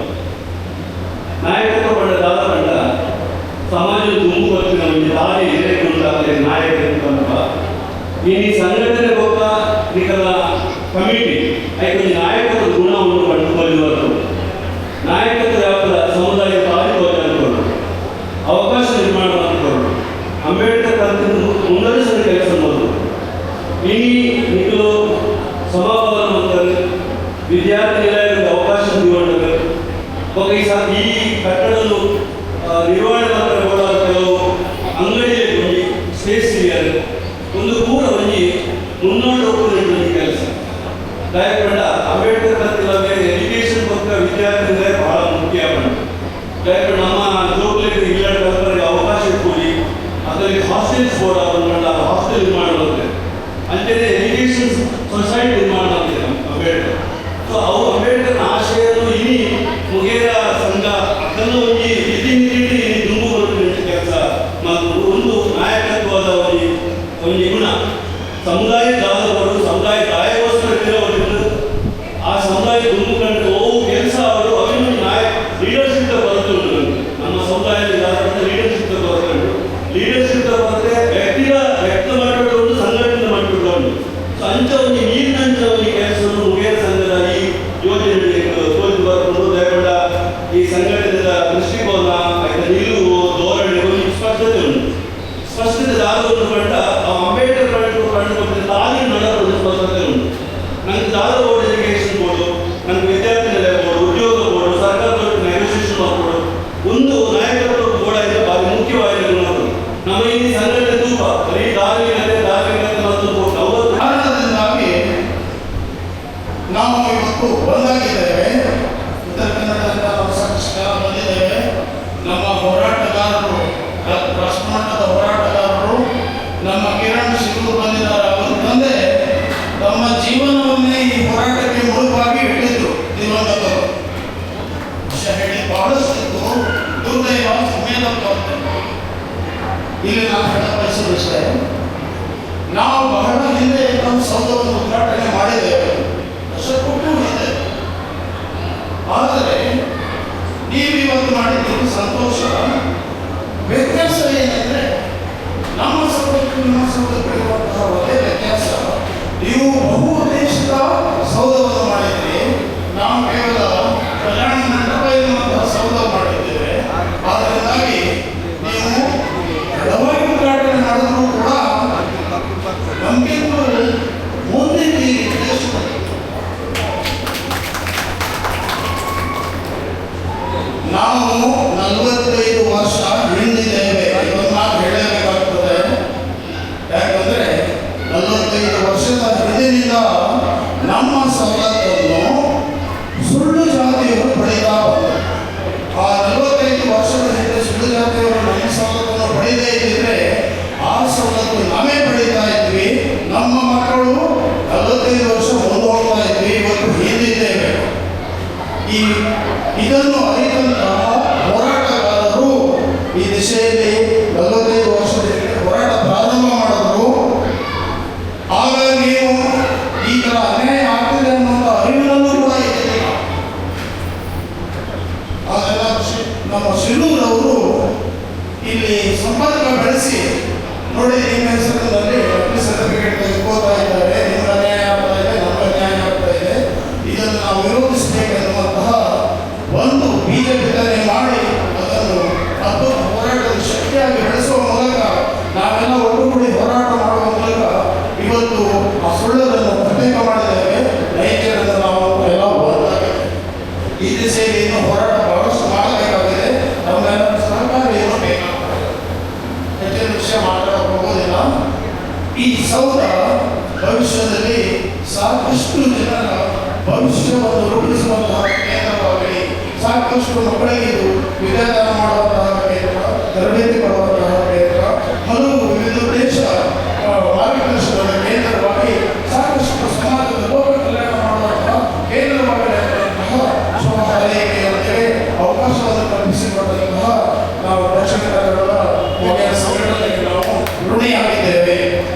ನಾಯಕತ್ವ ಪಡೆದಾದ ಕಂಡ ಸಮಾಜ ತುಂಬುವತ್ತಿನ ಒಂದು ದಾರಿ ಎದುರುಗೊಂಡಾಗಲೇ ನಾಯಕತ್ವ ಅಂತ ಈ ಸಂಘಟನೆ ಹೋಗ ನಿಕಲ ಕಮಿಟಿ ಐದು ನಾಯಕತ್ವ ಗುಣವನ್ನು ಕಂಡುಕೊಳ್ಳುವರು. ನಾಯಕತ್ವ ವ್ಯಾಪದ ಸಮುದಾಯ ಪಾಲಿಕೊಳ್ಳಲು ಅವಕಾಶ ನಿರ್ಮಾಣ ಮಾಡಿಕೊಳ್ಳು ಅಂಬೇಡ್ಕರ್ ಕಲ್ತಿದ್ದು ಮುನ್ನಡೆಸಿದ ಕೆಲಸ ಮಾಡೋದು. ಈ ನಿಖಲು ಸಮಾಭಾವನ ಮಾಡ್ತಾರೆ, ವಿದ್ಯಾರ್ಥಿ ನಿಲಯಕ್ಕೆ ಅವಕಾಶ ನೀಡೋಣ. ಈ ಕಟ್ಟಡವನ್ನು ನಿರ್ವಹಣೆ ಮಾತ್ರ ಕೂಡ ಕೆಲವು ಅಂಗಡಿಯಲ್ಲಿ ಸ್ಪೇಸ್ ಸಿಗಲ್ಲ, ಒಂದು ಕೂಡ ಒಂಜಿ ಮುನ್ನೋಟ ಹೋಗುವುದು ಕೆಲಸ ದಯಕೊಂಡ ಅಂಬೇಡ್ಕರ್ ಕತ್ತಿಲ್ಲ ಬೇರೆ ಎಜುಕೇಶನ್ ಪಕ್ಕ ವಿದ್ಯಾರ್ಥಿಗಳೇ ಬಹಳ ಮುಖ್ಯ ದಯಕೊಂಡು ನಮ್ಮ ಜೋಗ್ಲಿಗೆ ಇಲ್ಲದ ಕಲ್ಪನೆಗೆ ಅವಕಾಶ ಕೊಡಿ. ಅದರಲ್ಲಿ ಹಾಸ್ಟೆಲ್ಸ್ ಕೂಡ ಒಂದು ಹಾಸ್ಟೆಲ್ ನಿರ್ಮಾಣ ಮಾಡುತ್ತೆ, ಅಂತೆಯೇ ಎಜುಕೇಶನ್ ಸೊಸೈಟಿ ನಿರ್ಮಾಣ ಮಾಡ್ತಿದೆ ಅಂಬೇಡ್ಕರ್. ಸೊ ಅವು ಅಂಬೇಡ್ಕರ್ ಆಶಯವನ್ನು ಇಡೀ ಮುಗೇರ ಸಂಘ ಅದನ್ನು ಒಂದು ಇತಿ ತುಂಬು ಬರುವಂಥ ಕೆಲಸ ಮತ್ತು ಒಂದು ನಾಯಕತ್ವದ ಒಂದು ಗುಣ ಸಮುದಾಯ ದಾದವರು ಸಮುದಾಯ ದಾಯಗೋಸ್ಕರ ಇರೋವರೆಗೂ ಆ ಸಮುದಾಯ ತುಂಬುಕೊಂಡು ಹೋಗು ಕೆಲಸ ಅವರು ಅವನು ಲೀಡರ್ಶಿಪ್ ಬರುತ್ತೆ. ನಮ್ಮ ಸಮುದಾಯದ ಲೀಡರ್ಶಿಪ್ ಬರಬೇಕು. ಲೀಡರ್ಶಿಪ್ ಬರುತ್ತೆ ವ್ಯಕ್ತ ಮಾಡಿಕೊಂಡು ಸಂಘಟನೆ ಮಾಡಿಕೊಂಡು ಸೊ ಅಂಚ ಒಂದು ನೀರಿನಂಚ ಒಂದು ಕೆಲಸವನ್ನು ಮುಗೇರ ಸಂಘದ ಈ ಯೋಜನೆಗಳಿಗೆ ತೋರಿಸಿ ಬರಬಹುದು. ದಯಗೊಂಡ ಈ ಸಂಘಟನೆಯ ದೃಷ್ಟಿಕೋನ ನಿಲುವು ಧೋರಣೆ ಒಂದು ಸ್ಪಷ್ಟತೆ ಉಂಟು. ಸ್ಪಷ್ಟತೆ ದಾದವನ್ನು ಕಂಡ ಅಂಬೇಡ್ಕರ್ ಕಂಡುಕೊಂಡ ದಾರಿ ನಡೆದ ಸ್ಪಷ್ಟತೆ ಉಂಟು. ನಂಗೆ ದಾದ ಬೋರ್ಡ್ ಎಜುಕೇಶನ್ ಬೋರ್ಡು, ನಂಗೆ ವಿದ್ಯಾರ್ಥಿ ನಿಲಯ ಬೋರ್ಡು, ಉದ್ಯೋಗ ಬೋರ್ಡು, ಸರ್ಕಾರದ ನೆಗೋಸಿಯೇಷನ್ ಮಾಡ್ಬೋದು. ಒಂದು ನಾಯಕತ್ವ ಕೂಡ ಇದೆ ಭಾರಿ ಮುಖ್ಯವಾಗಿರುವುದು. ನಮ್ಮ ಈ ಸಂಘಟನೆ ತುಂಬ ಬರೀ ಧಾರ್ಮಿಕತೆ ಮತ್ತು ಕಾರಣದಿಂದಾಗಿ ನಾವು ಇವತ್ತು ಒಂದಾಗಿದ್ದೇವೆ. ಉತ್ತರ ಕನ್ನಡದಿಂದ ನಾವು ಸಾಕಷ್ಟು ಜನ ಬಂದಿದ್ದೇವೆ. ನಮ್ಮ ಹೋರಾಟಗಾರರು, ರಾಷ್ಟ್ರಮಟ್ಟದ ಹೋರಾಟಗಾರರು ನಮ್ಮ ಕಿರಣ್ ಶಿರೂರ್ ಬಂದಿದ್ದಾರೆ. ಅವರ ತಂದೆ ತಮ್ಮ ಜೀವನವನ್ನೇ ಈ ಹೋರಾಟಕ್ಕೆ ಮುಳುಗಾಗಿ ಇಟ್ಟಿದ್ರು. ದಿವಂಗತರು ವಿಷಯ ಹೇಳಿ ಬಹಳಷ್ಟು ದುರ್ದೈವ ಸಮೇತ ಇಲ್ಲಿ ನಾನು ಹೇಳ ಬಯಸೋದಷ್ಟೇ. ನಾವು ಬಹಳ ಹಿಂದೆ ನಾವು ಸೌಧವನ್ನು ಉದ್ಘಾಟನೆ ಮಾಡಿದ್ದೇವೆ. ಇದನ್ನು ಅರಿತಂತಹ ಹೋರಾಟಗಾರರು ಈ ದಿಶೆಯಲ್ಲಿ 45 ವರ್ಷದಿಂದ ಹೋರಾಟ ಪ್ರಾರಂಭ ಮಾಡಿದ್ರು. ಆಗ ನೀವು ಈ ಥರ ಅನ್ಯಾಯ ಆಗ್ತಿದೆ ಅನ್ನುವಂಥ ಅರಿವಿನಲ್ಲೂ ಕೂಡ ಇರಲಿಲ್ಲ. ಅದೆಲ್ಲ ನಮ್ಮ ಶಿರೂರವರು ಇಲ್ಲಿ ಸಂಪರ್ಕ ಬೆಳೆಸಿ ನೋಡಿ ನಿಮ್ಮ ಹೆಸರಿನಲ್ಲಿ ಸರ್ಟಿಫಿಕೇಟ್ ತೆಗೆದುಕೋತಾ ಇದ್ದಾರೆ, ನಿಮ್ಗೆ ಅನ್ಯಾಯ ಆಗ್ತಾ ಇದೆ, ನಮ್ಗೆ ಅನ್ಯಾಯ ಆಗ್ತಾ ಇದೆ, ಇದನ್ನು ನಾವು ವಿರೋಧಿಸಬೇಕೆನ್ನುವಂತಹ ಒಂದು ಬೀಜ ಬಿತ್ತನೆ ಮಾಡಿ ಅದನ್ನು ಅದ್ಭುತ ಹೋರಾಟದ ಶಕ್ತಿಯಾಗಿ ಬೆಳೆಸುವ ಮೂಲಕ ನಾವೆಲ್ಲ ಒಟ್ಟುಗೂಡಿ ಹೋರಾಟ ಮಾಡುವ ಮೂಲಕ ಇವತ್ತು ಆ ಸುಳ್ಳನ್ನು ಪ್ರತ್ಯೇಕ ಮಾಡಿದ್ದೇವೆ. ರೈತರನ್ನು ನಾವು ಎಲ್ಲ ಒಂದಾಗಿದೆ. ಈ ದಿಸೆಯಲ್ಲಿ ಇನ್ನು ಹೋರಾಟ ಬಹಳಷ್ಟು ಮಾಡಬೇಕಾಗಿದೆ. ನಮ್ಮೆಲ್ಲರ ಸಹಕಾರ ಏನು ಬೇಕಾಗುತ್ತೆ. ಹೆಚ್ಚಿನ ವಿಷಯ ಮಾತಾಡಕ್ಕೆ ಹೋಗೋದಿಲ್ಲ. ಈ ಸೌಧ ಭವಿಷ್ಯದಲ್ಲಿ ಸಾಕಷ್ಟು ಜನರ ಭವಿಷ್ಯವನ್ನು ರೂಪಿಸುವಂತಹ ಕೇಂದ್ರವಾಗಲಿ, ಸಾಕಷ್ಟು ಮಕ್ಕಳಿಗೆ ಇದು ವಿದ್ಯಾದಾನ ಮಾಡುವಂತಹ ಕೇಂದ್ರ, ತರಬೇತಿ ಕೊಡುವಂತಹ ಕೇಂದ್ರ, ಹಲವು ವಿವಿಧ ದೇಶ ಮಾರ್ಗದರ್ಶನದ ಕೇಂದ್ರವಾಗಿ ಸಾಕಷ್ಟು ಸಮಾಜದ ಲೋಕ ಕಲ್ಯಾಣ ಮಾಡುವಂತಹ ಕೇಂದ್ರವಾಗಲಿರುವಂತಹ ಶುಭಹಾರೈಕೆಯೊಂದಿಗೆ ಅವಕಾಶವನ್ನು ಕಲ್ಪಿಸಿಕೊಟ್ಟಂತಹ ನಾವು ದಕ್ಷಿಣ ಕನ್ನಡದ ಮೊದಲ ಸಂಘಟನೆಗೆ ನಾವು ಋಣಿಯಾಗಿದ್ದೇವೆ.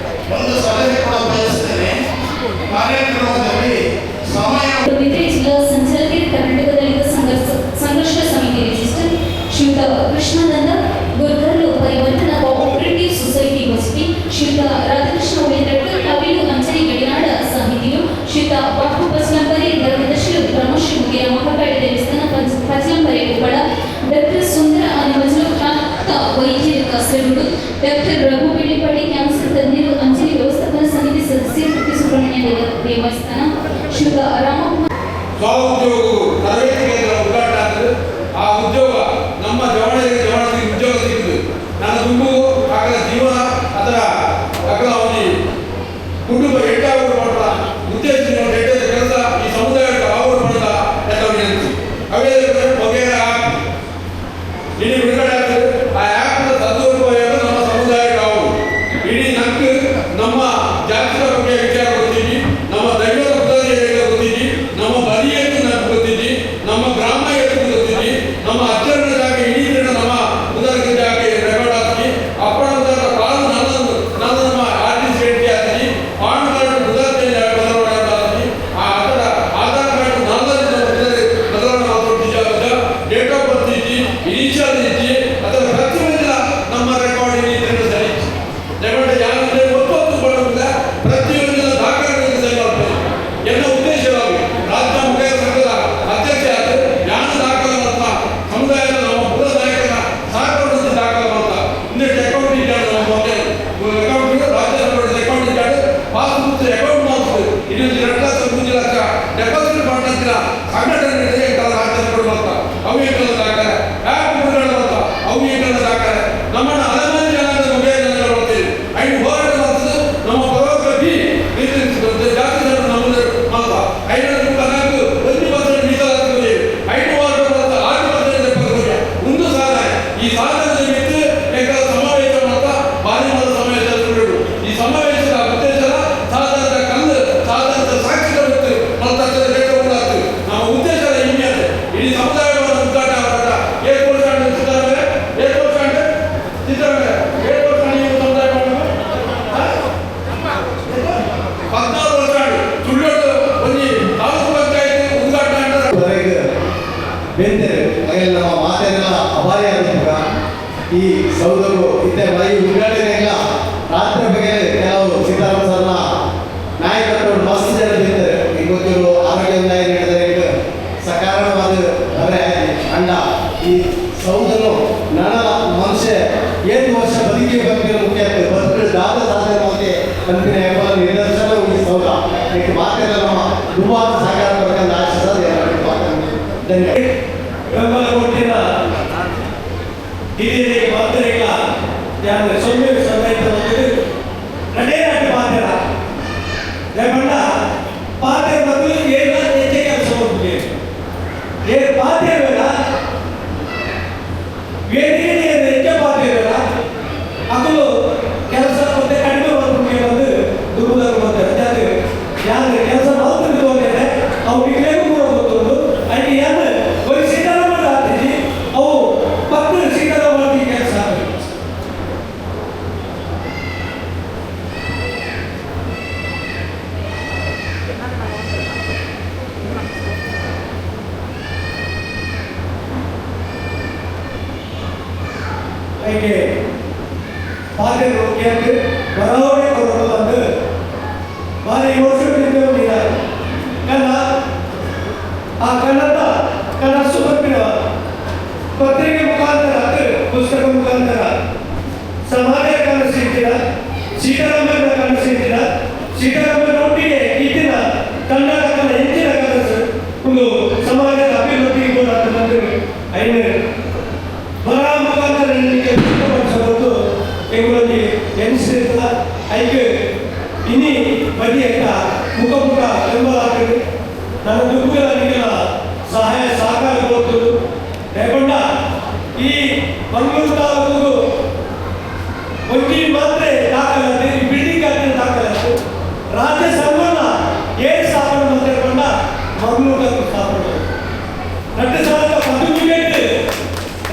ಒಂದು ಸಲಹೆ ಕೂಡ ಬಯಸ್ತೇನೆ. ಕಾರ್ಯಕ್ರಮದಲ್ಲಿ ಸಮಯ ಜಿಲ್ಲಾ ಸಂಚಾಲಕರು ಕರ್ನಾಟಕ ದಲಿತ ಸಂಘರ್ಷ ಸಮಿತಿ ರಿಜಿಸ್ಟರ್ ಶ್ರೀಯುತ ಕೃಷ್ಣಾನಂದ, ಗುರುಕರ್ಲು ಪರಿವರ್ತನಾ ಕೋಆಪರೇಟಿವ್ ಸೊಸೈಟಿ ಹೊಸಪಿ ಶ್ರೀಯುತ ರಾಧಾಕೃಷ್ಣ ಉಳಿದಡ್ಕರ್, ಅವಿಲು ಅಂಚನೆ ಗಡಿನಾಡ ಸಾಹಿತಿಗಳು ಶ್ರೀಯುತ ಬಾಪು ಬಸ್ಲಂಬರಿ, ಧರ್ಮದರ್ಶಿಗಳು ಬ್ರಹ್ಮಶ್ರೀ ಮುಗಿಯ ಮಹಾಕಾಳಿ ದೇವಸ್ಥಾನ ಪಚ್ಲಂಬರಿ ಉಪ್ಪಳ, ಡಾಕ್ಟರ್ ಸುಂದರ ಅನಿಮಜಲು ಖ್ಯಾತ ವೈದ್ಯರು ಕಾಸರಗೋಡು, ಡಾಕ್ಟರ್ ರಘು ಬೆಳ್ಳಿಪಳ್ಳಿ ಕ್ಯಾನ್ಸರ್ ತಜ್ಞರು, ಅಂಚನೆ ವ್ಯವಸ್ಥಾಪನಾ ಸಮಿತಿ ಸದಸ್ಯರು, ಟಿ ಸುಬ್ರಹ್ಮಣ್ಯ ದೇವಸ್ಥಾನ ಶ್ರೀಯುತ ರಾಮಕುಮಾರ್. ಸ್ವಉದ್ಯೋಗವು ತರಬೇತಿ ಕೇಂದ್ರ ಉದ್ಘಾಟನೆ ಆಗ್ತದೆ. ಆ ಉದ್ಯೋಗ ನಮ್ಮ ಜವಳಿಗೆ ಉದ್ಯೋಗ ಸಿಕ್ಕಿತು. ನನ್ನ ದುಂಬು ಆಗಲ ಜೀವನ ಅದರ ಆಗಲ ಅವನಿ ಕುಟುಂಬ ಹೆಟ್ಟಾಗೋರು ಮಾಡಲ್ಲ ಉದ್ದೇಶ ಹೆಟ್ಟದ ಕೆಲಸ ಈ ಸಮುದಾಯಕ್ಕೆ ಅವರು ಮಾಡಲ್ಲ ಎಲ್ಲ ವಿನಂತಿ. ಅವೇ ವಗೇರ ಆ್ಯಪ್ ಇಡೀ ಬಿಡುಗಡೆ ಆಗ್ತದೆ. ಆ ಆ್ಯಪ್ನ ಸದುಪಯೋಗ ನಮ್ಮ ಸಮುದಾಯಕ್ಕೆ ಅವರು ಇಡೀ ನಮ್ಗೆ ನಮ್ಮ ಜಾತಿಯ ಬಗ್ಗೆ ವಿಚಾರ ಗೊತ್ತೀನಿ, ನಮ್ಮ ದೈವದ ಉದಾಹರಣೆ ಗೊತ್ತೀನಿ, ನಮ್ಮ ಬಲಿಯನ್ನು ನಮ್ಗೆ ಗೊತ್ತೀನಿ, ನಮ್ಮ ಗ್ರಾಮ ಎಷ್ಟು ಗೊತ್ತೀನಿ, ನಮ್ಮ ಅಚ್ಚರಣ ಜಾಗ ಇಡೀ ದಿನ ನಮ್ಮ ಉದಾಹರಣೆ ಜಾಗ ರೆಕಾರ್ಡ್ ಆಗ್ತೀನಿ. ಅಪ್ಪಣದ ಕಾಲು ನನ್ನ ನಮ್ಮ ಆರ್ಟಿಸ್ಟ್ ಭೇಟಿ ಆಗ್ತೀನಿ, ಪಾನ್ ಕಾರ್ಡ್ ಉದಾಹರಣೆ ಬದಲಾವಣೆ ಆಗ್ತೀನಿ. ಅದರ ಆಧಾರ್ ಕಾರ್ಡ್ ನಲ್ಲಲ್ಲಿ ಬದಲಾವಣೆ ಮಾಡ್ಕೊಟ್ಟಿದ್ದ, ಡೇಟ್ ಆಫ್ ಬರ್ತ್ ಇದ್ದು, ಇನಿಷಿಯಲ್ ಇದ್ದು, ಅದರ ಪ್ರತಿಯೊಂದಿಲ್ಲ ನಮ್ಮ ರೆಕಾರ್ಡ್ ಇದ್ದು ಸರಿ ರೆಕಾರ್ಡ್ ಯಾರು ಒತ್ತು ಬರೋದಿಲ್ಲ. ಪ್ರತಿಯೊಂದಿನ ದಾಖಲೆಗಳಿಗೆ ಸರಿ ಮಾಡ್ತಾರೆ. ಎಲ್ಲ ಉದ್ದೇಶವಾಗಿ ರಾಜ್ಯ ಮುಖೇನ ಸಂಘದ ಅಧ್ಯಕ್ಷ ಆದ ಯಾರು ದಾಖಲೆ ಮಾಡ್ತಾ ಸಮುದಾಯದ ನಮ್ಮ ಮೂಲ ನಾಯಕರ ಸಾಕಷ್ಟು ದಾಖಲೆ ಮಾಡ್ತಾ ಇನ್ನೆಷ್ಟು ಅಕೌಂಟ್ ಇದ್ದಾಳೆ ನಮ್ಮ ಅಕೌಂಟ್ ರಾಜ್ಯ ಅಕೌಂಟ್ ಇದ್ದಾಳೆ ಪಾಸ್ಬುಕ್ ಅಕೌಂಟ್ ಮಾಡ್ತದೆ. ಇನ್ನೊಂದು 2 ಲಕ್ಷ 3 ಲಕ್ಷ ಡೆಪಾಸಿಟ್ ಮಾಡ್ತಿಲ್ಲ ಸಂಘಟನೆ ರಾಜ್ಯ ಮಾಡ್ತಾ ಅವ್ಯಕಲ ದಾಖಲೆ ಯಾಕೆ ಬಿಡುಗಡೆ ಮಾಡ್ತಾ ಅವ್ಯಕಲ ದಾಖಲೆ ನಮ್ಮನ್ನು ಹಲವಾರು ಜನಾಂಗದ ಮುಖೇನ ಮಾಡ್ತೀವಿ. ಐದು ಹೋರಾಟ ಮಾಡ್ತದೆ ನಮ್ಮ ಪರೋಕ್ಷ ಜಾತಿ ಜನ ನಮ್ಮನ್ನು ಮಾಡ್ತಾ 500 1% ಮೀಸಲಾಗ್ತದೆ. 5 ವಾರ 6% ಒಂದು ಸಾಧನೆ. ಈ ಸಾಧನೆ ಬಿಟ್ಟು ಬೇಕಾದ ಸಮಾವೇಶ ಮಾಡ್ತಾ ಭಾರಿ ಮತ ಸಮಾವೇಶ ಬಿಡೋದು. ಈ ಸಮಾವೇಶದ ಉದ್ದೇಶ ಸಾಧನದ ಕಲ್ಲು ಸಾಧನದ ಸಾಕ್ಷಿಗಳ ಬಿಟ್ಟು ಮಾಡ್ತಾ ಬೇಕಾಗ್ತದೆ. ನಮ್ಮ ಉದ್ದೇಶ ಹಿಂಗೆ ಇಡೀ ಸಮುದಾಯವನ್ನು ಉದ್ಘಾಟನೆ ಮಾಡ್ತಾ ಏರ್ಪೋರ್ಟ್ ಸಿದ್ದರಾಮಯ್ಯ ಸಮುದಾಯ ಮಾಡಬೇಕು. 14 ವರ್ಷ ಸುಳ್ಳೋಡು ಒಂದು ತಾಲೂಕು ಪಂಚಾಯತ್ ಉದ್ಘಾಟನೆ ಬೇಂದ್ರೆ ಹಾಗೆಲ್ಲ ನಮ್ಮ ಮಾತೆಲ್ಲ ಅಪಾಯ ಆಗಿದ್ದಾಗ ಈ ಸೌಧವು ಇದ್ದ ಈ ಉದ್ಘಾಟನೆ ಇಲ್ಲ ರಾತ್ರಿ ಬಗ್ಗೆ ಕೆಲವು ಸೀತಾರಾಮ ಸರ್ನ ನಾಯಕರು ಮಸ್ತ್ ಜನ ಬಿದ್ದರೆ ಈಗ ಗೊತ್ತಿರೋ ಆರೋಗ್ಯ ನ್ಯಾಯ ನೀಡಿದರೆ ಈಗ ಸಕಾರಣವಾದ ಅವರೇ ಅಂಡ ಈ ಸೌಧನು ನನ್ನ ಮನುಷ್ಯ 7 ವರ್ಷ ಬದುಕಿ ಬಗ್ಗೆ ಮುಖ್ಯ ಬದುಕು ದಾದ ಸಾಧನೆ ಮತ್ತೆ ಕಂಪಿನ ಹೆಬ್ಬಲ ನಿದರ್ಶನ ಈ ಸೌಧ ಇದಕ್ಕೆ ಮಾತೆಲ್ಲ ನಮ್ಮ ದುರ್ವಾದ ಸಹಕಾರ ಬೇಕಂತ ಆಶಿಸೋದು ಧನ್ಯವಾದ. ಬೆಂಬಲ ಕೊಟ್ಟಿನ ಹಿರಿಯರಿಗೆ ಭಕ್ತರಿಗ ಸೌಮ್ಯ ಸಮೇತ ನಡೆಯಕ್ಕೆ ಮಾತ್ರ ದಯಮಾಡ ಪಾತ್ರ ಬದಲು ಏನು ಹೆಚ್ಚೆ ಕೆಲಸ ಹೋಗ್ತೀವಿ ಏನು ಪಾತ್ರ ಇರಲ್ಲ ವೇದಿಕೆ ಹೆಚ್ಚೆ ಪಾತ್ರ ಇರಲ್ಲ ಅದು ಕೆಲಸ ಮತ್ತೆ ಕಡಿಮೆ ಬರ್ಬಿಟ್ಟು ಬಂದು ದುರ್ಬಲ ಬರ್ತಾರೆ ಯಾರು ಕೆಲಸ ಮಾಡ್ತಿದ್ದು ಅವ್ರಿಗೆ ಗೊತ್ತೊಂದು ಅಲ್ಲಿ ಏನು ವಯಸ್ಸಿನ ಅದಕ್ಕೆ ಪಾತ್ರೆಗಳು ಕೇಂದ್ರ ಬರವಣೆ ಕೊಡೋದು ಬಂದು ಬಾರಿ ವರ್ಷಗಳಿಂದ ಬಂದಿದ್ದಾರೆ ಕನ್ನಡ ಆ ಕನ್ನಡ ಸುಮರ್ಪಿನ ಪತ್ರಿಕೆ ಮುಖಾಂತರ ಪುಸ್ತಕ ಮುಖಾಂತರ ಸಮಾಜ ಕಾಣಿಸಿದ್ದೀರ ಸೀತಾರಾಮನ ಕಾಣಿಸಿದ್ದೀರ ಸೀತಾರಾಮನೊಟ್ಟಿಗೆ ಇದ್ದಿನ ಕನ್ನಡ ಹೆಚ್ಚಿನ ಕನಸು ಒಂದು ಸಮಾಜದ ಅಭಿವೃದ್ಧಿ ಕೂಡ ಬಂದು ಐದು ಬರ ಮುಖಾಂತರ ವ್ಯಕ್ತಪಡಿಸಬಹುದು ಎಂಬುದರಲ್ಲಿ ಎನಿಸಿದ ಐಕೆ ಇನ್ನಿ ಬದಿಯಂತ ಮುಖಪುಟ ಬೆಂಬಲಾಗ್ತದೆ ನನ್ನ ದುಃಖಗಳ ಸಹಾಯ ಸಹಕಾರಗೊಳ್ಳುತ್ತದೆ ರೇಪಣ್ಣ ಈ ಮಂಗಳೂರು ತಾಲೂಕು ಒಂಟಿ ಮಾತ್ರ ದಾಖಲಾತಿ ಬಿಲ್ಡಿಂಗ್ ಖಾತೆ ದಾಖಲಾತಿ ರಾಜ್ಯ ಸಂಬಂಧ ಏನು ಸ್ಥಾಪನೆ ಮಾತಾಡ್ಕೊಂಡ ಮಂಗಳೂರು ಸ್ಥಾಪನೆ 2018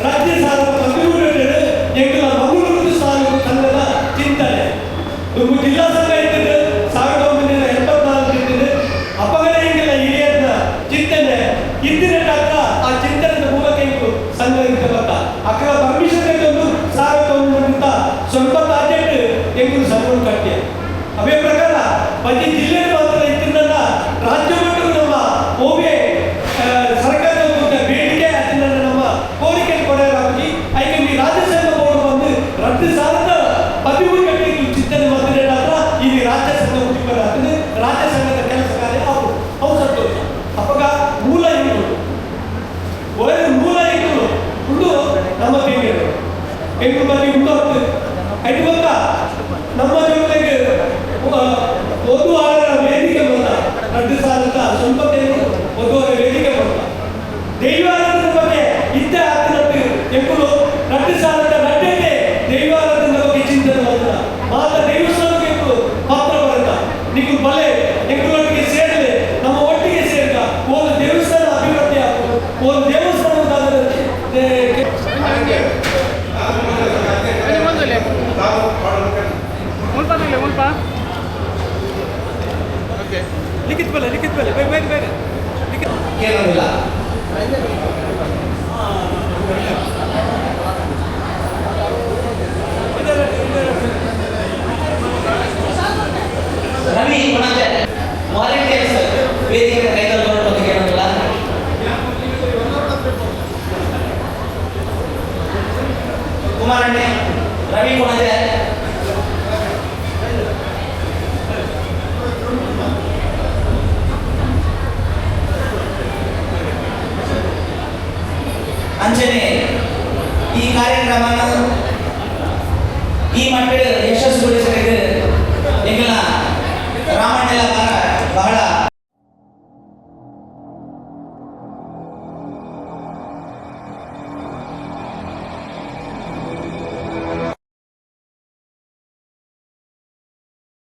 ರಾಜ್ಯ ಸಾಲ 13 ಎಂಗಳ ಮಂಗಳೂರು ಸಾಲು ಕನ್ನಡ ಚಿಂತನೆ ನಮ್ಮ ಜಿಲ್ಲಾ ಸಂಘ ಇರ್ತದೆ 1984 ಇರ್ತದೆ ಅಪಗಡ ಹಿಂಗೆಲ್ಲ ಹಿರಿಯರ ಚಿಂತನೆ ಇಂದಿನ ಆ ಚಿಂತನೆದ ಮೂಲಕ ಇತ್ತು ಸಂಘ ಇರ್ತಕ್ಕಂಥ ಅక్కడ ಪರ್ಮಿಷನ್ ಇದ್ದೊಂದು 1900 ಸ್ವಲ್ಪ ಪ್ರಾಜೆಕ್ಟ್ ಎಂಬುದು ಸಂಘ ಕಟ್ಟಿ ಅವೇ ಪ್ರಕಾರ ಪ್ರತಿ ಜಿಲ್ಲೆ ಮಾತ್ರ ಇತ್ತಿದ್ದಲ್ಲ ರಾಜ್ಯ ಮಟ್ಟದ ನಮ್ಮ ಓಬೆ ಸರ್ಕಾರದ ಬೇಡಿಕೆ ಅದನ್ನ ನಮ್ಮ ಕೋರಿಕೆ ಕೊಡಲಾಗಿ ಐಕೆ ರಾಜ್ಯ ಸಂಘ ಬೋರ್ಡ್ ಬಂದು 2013 ಗಂಟೆ ಚಿಂತನೆ ಮಾತ್ರ ಇಲ್ಲಿ ರಾಜ್ಯ ಸಂಘ ಉದ್ಯೋಗ ರಾಜ್ಯ ಸಂಘದ ಕೆಲಸ ಕಾರ್ಯ ಅವು ಸಂತೋಷ ಅವಾಗ ಮೂಲ ಇತ್ತು ಒಳ್ಳೆ ಮೂಲ ಇತ್ತು ಒಂದು ನಮ್ಮ ಬೇಡಿಕೆ ಎಂಟು ಮಂದಿ ಉಂಟಾಗ್ತದೆ ಐದು ಗೊತ್ತ ನಮ್ಮ ಜೊತೆಗೆ ಒಂದು ವಾರ ವೇದಿಕೆ ಬಂದ 2000 ಸಂಪತ್ತೇನು ಒಂದೂವರೆ ವೇದಿಕೆ ಬಂದ ದೈವಾರಾಧನೆ ಬಗ್ಗೆ ಇದ್ದ ಆಗ್ತಿರುತ್ತೆ ಎಂಬುದು 2000 ನಡ್ಡಕ್ಕೆ ದೈವಾರಾಧನೆ ಬಗ್ಗೆ ಚಿಂತನೆ ಮಾಡಿದ ಮಾತ್ರ ದೇವಸ್ಥಾನಕ್ಕೆ ಪತ್ರ ಬರೆದ ನೀವು ಬಲೆ ಎಂಬುದೊಟ್ಟಿಗೆ ಸೇರಲೆ ನಮ್ಮ ಒಟ್ಟಿಗೆ ಸೇರಿದ ಒಂದು ದೇವಸ್ಥಾನ ಅಭಿವೃದ್ಧಿ ಆಗುವುದು ಒಂದು ದೇವಸ್ಥಾನ ಲಿಖಿತ ಬೆಲೆ ಬೇಗ ಕೇಳೋದಿಲ್ಲ ರವಿ ವಾಲಂಟಿಯರ್ಸ್ ವೇದಿಕೆ ಕೈಗೊಳ್ಳುವ ಕೇಳೋದಿಲ್ಲ ಕುಮಾರಣ್ಣ ರವಿ ಕೊಣಜೆ